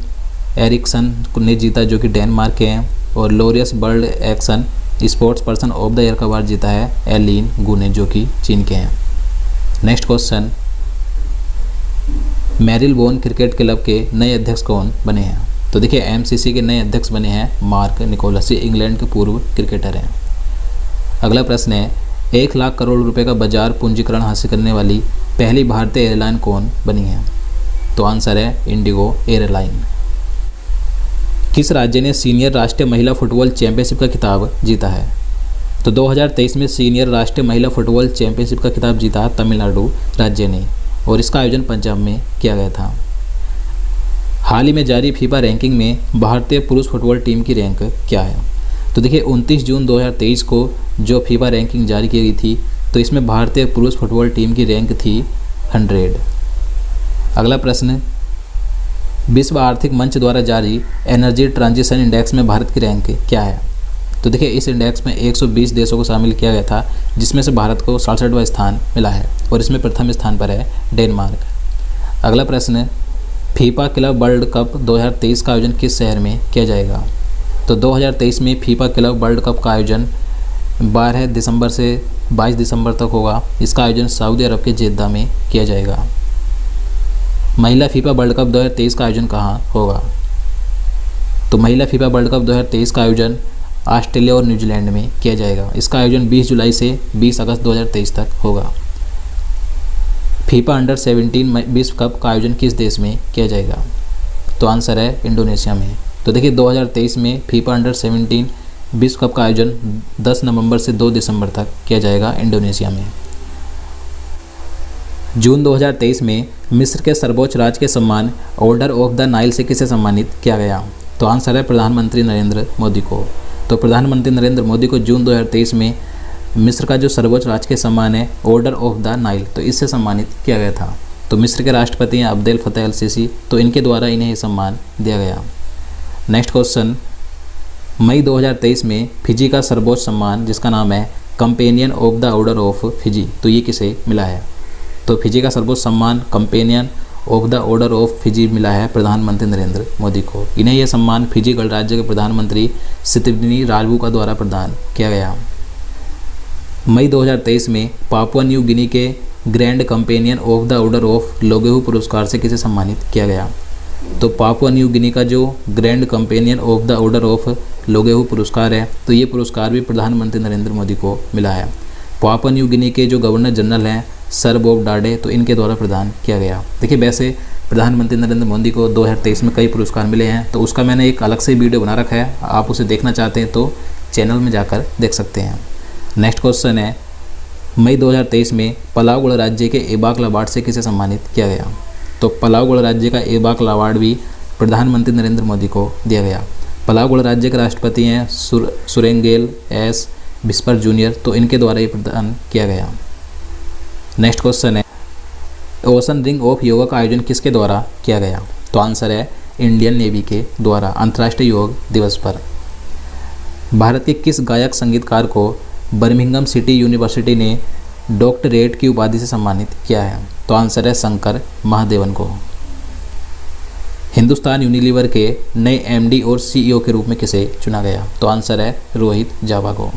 एरिक्सन ने जीता, जो कि डेनमार्क के हैं। और Laureus world action sports person of the year का अवार्ड जीता है एलिन गुने, जो कि चीन के हैं। Next question, Marylebone cricket club के नए अध्यक्ष कौन बने हैं? तो देखिए एमसीसी के नए अध्यक्ष बने हैं मार्क निकोलस, इंग्लैंड के पूर्व क्रिकेटर हैं। अगला प्रश्न है, 1 लाख करोड़ रुपए का बाजार पूंजीकरण हासिल करने वाली पहली भारतीय एयरलाइन कौन बनी है? तो आंसर है इंडिगो एयरलाइन। किस राज्य ने सीनियर राष्ट्रीय महिला फुटबॉल चैंपियनशिप का खिताब जीता है? तो 2023 में सीनियर राष्ट्रीय महिला फुटबॉल चैंपियनशिप का खिताब जीता तमिलनाडु राज्य ने, और इसका आयोजन पंजाब में किया गया था। हाल ही में जारी फीफा रैंकिंग में भारतीय पुरुष फुटबॉल टीम की रैंक क्या है? तो देखिए 29 जून 2023 को जो फीफा रैंकिंग जारी की गई थी, तो इसमें भारतीय पुरुष फुटबॉल टीम की रैंक थी 100। अगला प्रश्न, विश्व आर्थिक मंच द्वारा जारी एनर्जी ट्रांजिशन इंडेक्स में भारत की रैंक क्या है? तो देखिए इस इंडेक्स में 120 देशों को शामिल किया गया था, जिसमें से भारत को 67वां स्थान मिला है, और इसमें प्रथम स्थान पर है डेनमार्क। अगला प्रश्न, फीफा क्लब वर्ल्ड कप 2023 का आयोजन किस शहर में किया जाएगा? तो 2023 में फीफा क्लब वर्ल्ड कप का आयोजन 12 दिसंबर से 22 दिसंबर तक होगा। इसका आयोजन सऊदी अरब के जेद्दा में किया जाएगा। महिला फीफा वर्ल्ड कप 2023 का आयोजन कहाँ होगा? तो महिला फीफा वर्ल्ड कप 2023 का आयोजन ऑस्ट्रेलिया और न्यूजीलैंड में किया जाएगा। इसका आयोजन 20 जुलाई से 20 अगस्त 2023 तक होगा। फीफा अंडर 17 विश्व कप का आयोजन किस देश में किया जाएगा? तो आंसर है इंडोनेशिया में। तो देखिए 2023 में फीफा अंडर 17 विश्व कप का आयोजन 10 नवंबर से 2 दिसंबर तक किया जाएगा इंडोनेशिया में। जून 2023 में मिस्र के सर्वोच्च राजकीय सम्मान ऑर्डर ऑफ द नाइल से किसे सम्मानित किया गया? तो आंसर है प्रधानमंत्री नरेंद्र मोदी को। तो प्रधानमंत्री नरेंद्र मोदी को जून 2023 में मिस्र का जो सर्वोच्च राजकीय सम्मान है ऑर्डर ऑफ द नाइल, तो इससे सम्मानित किया गया था। तो मिस्र के राष्ट्रपति हैं अब्देल फतेह अल सीसी, तो इनके द्वारा इन्हें ये सम्मान दिया गया। नेक्स्ट क्वेश्चन, मई 2023 में फिजी का सर्वोच्च सम्मान जिसका नाम है companion of the order of Fiji, तो ये किसे मिला है? तो फिजी का सर्वोच्च सम्मान companion of the order of Fiji मिला है प्रधानमंत्री नरेंद्र मोदी को। इन्हें यह सम्मान फिजी गणराज्य के प्रधानमंत्री सितिनी राजू का द्वारा प्रदान किया गया। मई 2023 में पापुआ न्यू गिनी के grand companion of the order of Logohu पुरस्कार से किसे सम्मानित किया गया? तो पापुआ न्यू गिनी का जो grand companion of the order of Logohu पुरस्कार है, तो ये पुरस्कार भी प्रधानमंत्री नरेंद्र मोदी को मिला है। पापुआ न्यू गिनी के जो गवर्नर जनरल हैं सर बॉब डाडे, तो इनके द्वारा प्रदान किया गया। देखिए वैसे प्रधानमंत्री नरेंद्र मोदी को 2023 में कई पुरस्कार मिले हैं, तो उसका मैंने एक अलग से वीडियो बना रखा है, आप उसे देखना चाहते हैं तो चैनल में जाकर देख सकते हैं। नेक्स्ट क्वेश्चन है, मई 2023 में पलाऊ गणराज्य के एबाकल अवार्ड से किसे सम्मानित किया गया? तो पलाऊ गणराज्य का एबाकल अवार्ड भी प्रधानमंत्री नरेंद्र मोदी को दिया गया। पलाऊ गणराज्य के राष्ट्रपति हैं सुरेंगेल एस बिस्पर जूनियर, तो इनके द्वारा ये प्रदान किया गया। नेक्स्ट क्वेश्चन है, ओशन रिंग ऑफ योगा का आयोजन किसके द्वारा किया गया? तो आंसर है इंडियन नेवी के द्वारा अंतर्राष्ट्रीय योग दिवस पर। भारत के किस गायक संगीतकार को बर्मिंघम सिटी यूनिवर्सिटी ने डॉक्टरेट की उपाधि से सम्मानित किया है? तो आंसर है शंकर महादेवन को। हिंदुस्तान यूनिलीवर के नए एमडी और सीईओ के रूप में किसे चुना गया? तो आंसर है रोहित जावा को।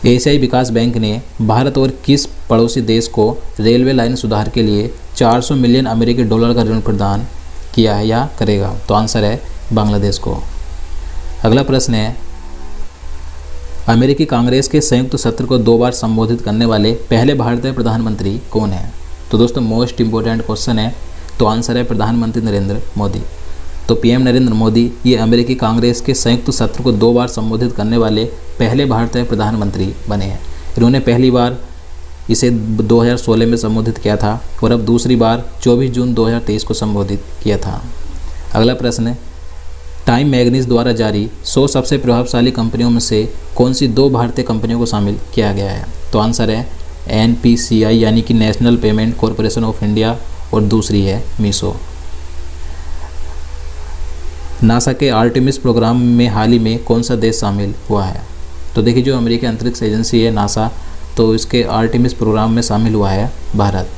एशियाई विकास बैंक ने भारत और किस पड़ोसी देश को रेलवे लाइन सुधार के लिए 400 मिलियन अमेरिकी डॉलर का ऋण प्रदान किया है या करेगा? तो आंसर है बांग्लादेश को। अगला प्रश्न है, अमेरिकी कांग्रेस के संयुक्त सत्र को 2 बार संबोधित करने वाले पहले भारतीय प्रधानमंत्री कौन है? तो दोस्तों मोस्ट इंपॉर्टेंट क्वेश्चन है, तो आंसर है प्रधानमंत्री नरेंद्र मोदी। तो पीएम नरेंद्र मोदी ये अमेरिकी कांग्रेस के संयुक्त सत्र को 2 बार संबोधित करने वाले पहले भारतीय प्रधानमंत्री बने हैं। इन्होंने पहली बार इसे 2016 में संबोधित किया था और अब दूसरी बार 24 जून 2023 को संबोधित किया था। अगला प्रश्न है, टाइम मैगजीन द्वारा जारी 100 सबसे प्रभावशाली कंपनियों में से कौन सी 2 भारतीय कंपनियों को शामिल किया गया है? तो आंसर है NPCI यानी कि national payment corporation of India, और दूसरी है मीशो। नासा के आर्टेमिस प्रोग्राम में हाल ही में कौन सा देश शामिल हुआ है? तो देखिए जो अमेरिकी अंतरिक्ष एजेंसी है नासा, तो इसके आर्टेमिस प्रोग्राम में शामिल हुआ है भारत।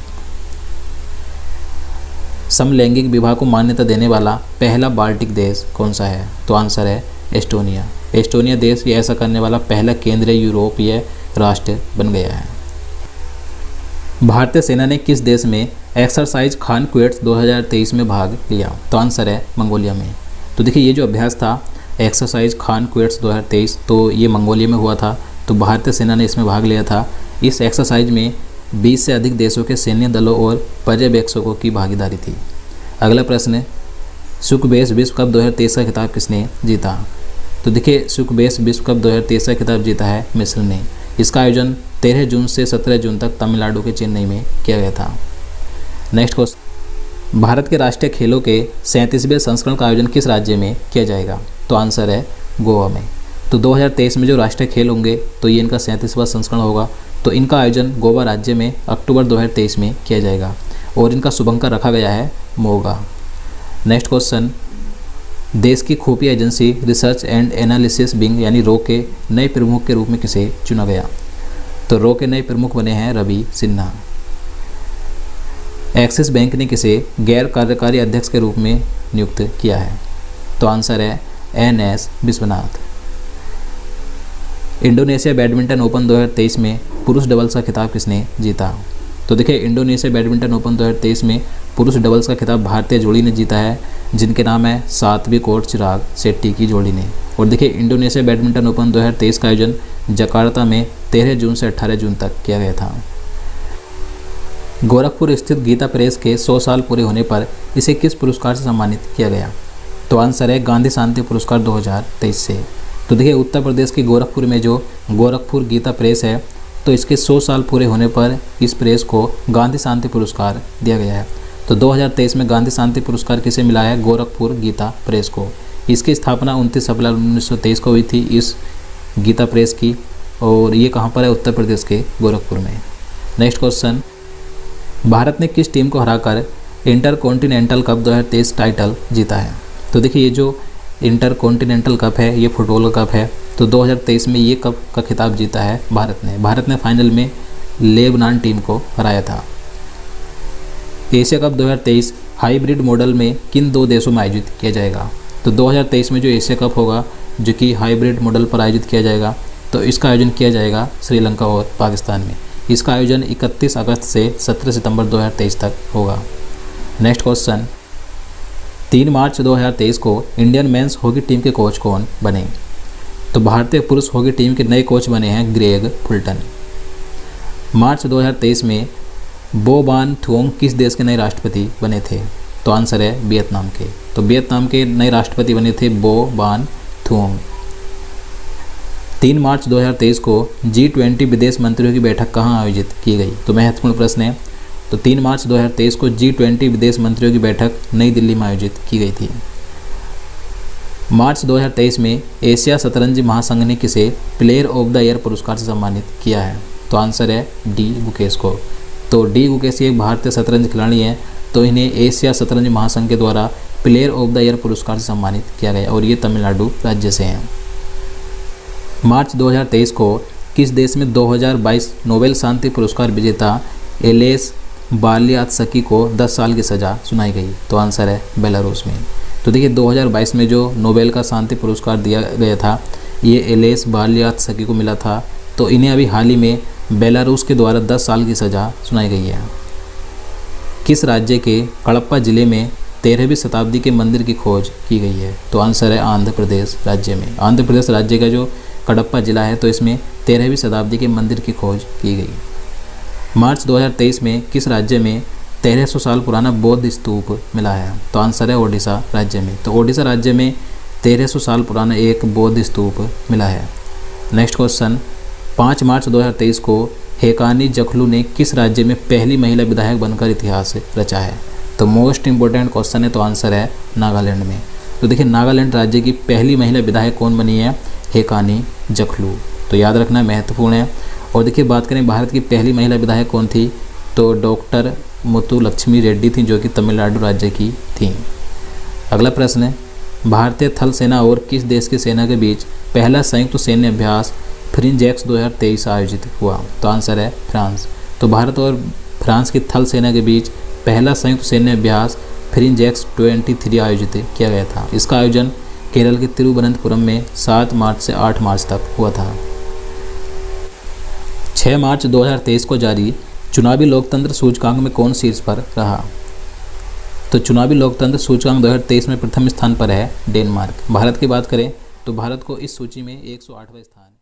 समलैंगिक विवाह को मान्यता देने वाला पहला बाल्टिक देश कौन सा है? तो आंसर है एस्टोनिया। एस्टोनिया देश ये ऐसा करने वाला पहला केंद्रीय यूरोपीय राष्ट्र बन गया है। भारतीय सेना ने किस देश में एक्सरसाइज कॉन्क्वेस्ट 2023 में भाग लिया? तो आंसर है मंगोलिया में। तो देखिए ये जो अभ्यास था एक्सरसाइज कॉन्क्वेस्ट 2023, तो ये मंगोलिया में हुआ था, तो भारतीय सेना ने इसमें भाग लिया था। इस एक्सरसाइज में 20 से अधिक देशों के सैन्य दलों और पर्यवेक्षकों की भागीदारी थी। अगला प्रश्न है, सुकबेस विश्व कप 2023 का खिताब किसने जीता? तो देखिए सुकबेस विश्व कप 2023 का खिताब जीता है मिस्र ने। इसका आयोजन 13 जून से 17 जून तक तमिलनाडु के चेन्नई में किया गया था। नेक्स्ट क्वेश्चन, भारत के राष्ट्रीय खेलों के 37वें संस्करण का आयोजन किस राज्य में किया जाएगा? तो आंसर है गोवा में। तो 2023 में जो राष्ट्रीय खेल होंगे तो ये इनका 37वां संस्करण होगा, तो इनका आयोजन गोवा राज्य में अक्टूबर 2023 में किया जाएगा और इनका शुभंकर रखा गया है मोगा। नेक्स्ट क्वेश्चन, देश की खुफिया agency research and analysis wing यानी रो के नए प्रमुख के रूप में किसे चुना गया? तो रो के नए प्रमुख बने हैं रवि सिन्हा। एक्सिस बैंक ने किसे गैर कार्यकारी अध्यक्ष के रूप में नियुक्त किया है? तो आंसर है NS Vishwanath. Indonesia badminton open 2023 में पुरुष डबल्स का खिताब किसने जीता? तो देखिए इंडोनेशिया बैडमिंटन ओपन 2023 में पुरुष डबल्स का खिताब भारतीय जोड़ी ने जीता है, जिनके नाम है सात्विक और चिराग शेट्टी की जोड़ी ने। और देखिए इंडोनेशिया बैडमिंटन ओपन 2023 का आयोजन जकार्ता में 13 जून से 18 जून तक किया गया था। गोरखपुर स्थित गीता प्रेस के 100 साल पूरे होने पर इसे किस पुरस्कार से सम्मानित किया गया? तो आंसर है गांधी शांति पुरस्कार 2023 से। तो देखिए उत्तर प्रदेश के गोरखपुर में जो गोरखपुर गीता प्रेस है, तो इसके 100 साल पूरे होने पर इस प्रेस को गांधी शांति पुरस्कार दिया गया है। तो 2023 में गांधी शांति पुरस्कार किसे मिला है? गोरखपुर गीता प्रेस को। इसकी स्थापना 29 अप्रैल 1923 को हुई थी इस गीता प्रेस की, और ये कहाँ पर है? उत्तर प्रदेश के गोरखपुर में। नेक्स्ट क्वेश्चन, भारत ने किस टीम को हराकर इंटरकॉन्टिनेंटल कप 2023 टाइटल जीता है? तो देखिए ये जो इंटरकॉन्टिनेंटल कप है ये फुटबॉल का कप है। तो 2023 में ये कप का खिताब जीता है भारत ने फाइनल में लेबनान टीम को हराया था। एशिया कप 2023 हाइब्रिड मॉडल में किन दो देशों में आयोजित किया जाएगा? तो 2023 में जो एशिया कप होगा जो कि हाइब्रिड मॉडल पर आयोजित किया जाएगा, तो इसका आयोजन किया जाएगा श्रीलंका और पाकिस्तान में। इसका आयोजन 31 अगस्त से 17 सितंबर 2023 तक होगा। नेक्स्ट क्वेश्चन, 3 मार्च 2023 को इंडियन मेंस हॉकी टीम के कोच कौन बने? तो भारतीय पुरुष हॉकी टीम के नए कोच बने हैं ग्रेग फुलटन। मार्च 2023 में बो बान थुओंग किस देश के नए राष्ट्रपति बने थे? तो आंसर है वियतनाम के। तो वियतनाम के नए राष्ट्रपति बने थे बो बान थुओंग। 3 मार्च 2023 को G20 विदेश मंत्रियों की बैठक कहाँ आयोजित की गई? तो महत्वपूर्ण प्रश्न है। तो 3 मार्च 2023 को G20 विदेश मंत्रियों की बैठक नई दिल्ली में आयोजित की गई थी। मार्च 2023 में एशिया शतरंज महासंघ ने किसे प्लेयर ऑफ द ईयर पुरस्कार से सम्मानित किया है? तो आंसर है डी गुकेश को। तो डी गुकेश एक भारतीय शतरंज खिलाड़ी हैं, तो इन्हें एशिया शतरंज महासंघ के द्वारा प्लेयर ऑफ द ईयर पुरस्कार से सम्मानित किया गया और ये तमिलनाडु राज्य से हैं। मार्च 2023 को किस देश में 2022 नोबेल शांति पुरस्कार विजेता एलेस बालियात्स्की को 10 साल की सज़ा सुनाई गई? तो आंसर है बेलारूस में। तो देखिए 2022 में जो नोबेल का शांति पुरस्कार दिया गया था ये एलेस बालियात्स्की को मिला था। तो इन्हें अभी हाल ही में बेलारूस के द्वारा 10 साल की सज़ा सुनाई गई है। किस राज्य के कड़प्पा जिले में 13वीं शताब्दी के मंदिर की खोज की गई है? तो आंसर है आंध्र प्रदेश राज्य में। आंध्र प्रदेश राज्य का जो कड़प्पा जिला है तो इसमें 13वीं शताब्दी के मंदिर की खोज की गई। मार्च 2023 में किस राज्य में 1300 साल पुराना बौद्ध स्तूप मिला है? तो आंसर है ओडिशा राज्य में। तो ओडिशा राज्य में 1300 साल पुराना एक बौद्ध स्तूप मिला है। नेक्स्ट क्वेश्चन, 5 मार्च 2023 को हेकानी जखलू ने किस राज्य में पहली महिला विधायक बनकर इतिहास रचा है? तो मोस्ट इंपॉर्टेंट क्वेश्चन है, तो आंसर है नागालैंड में। तो देखिए नागालैंड राज्य की पहली महिला विधायक कौन बनी है? हेकानी जखलू। तो याद रखना महत्वपूर्ण है। और देखिए बात करें भारत की पहली महिला विधायक कौन थी, तो डॉक्टर मुथुलक्ष्मी रेड्डी थी जो कि तमिलनाडु राज्य की थी। अगला प्रश्न है, भारतीय थल सेना और किस देश की सेना के बीच पहला संयुक्त सैन्य अभ्यास फ्रिंजेक्स 2023 आयोजित हुआ? तो आंसर है फ्रांस। तो भारत और फ्रांस की थल सेना के बीच पहला संयुक्त सैन्य अभ्यास फ्रिंजेक्स 23 आयोजित किया गया था। इसका आयोजन केरल के तिरुवनंतपुरम में 7 मार्च से 8 मार्च तक हुआ था। 6 मार्च 2023 को जारी चुनावी लोकतंत्र सूचकांक में कौन शीर्ष पर रहा? तो चुनावी लोकतंत्र सूचकांक 2023 में प्रथम स्थान पर है डेनमार्क। भारत की बात करें तो भारत को इस सूची में 108वां स्थान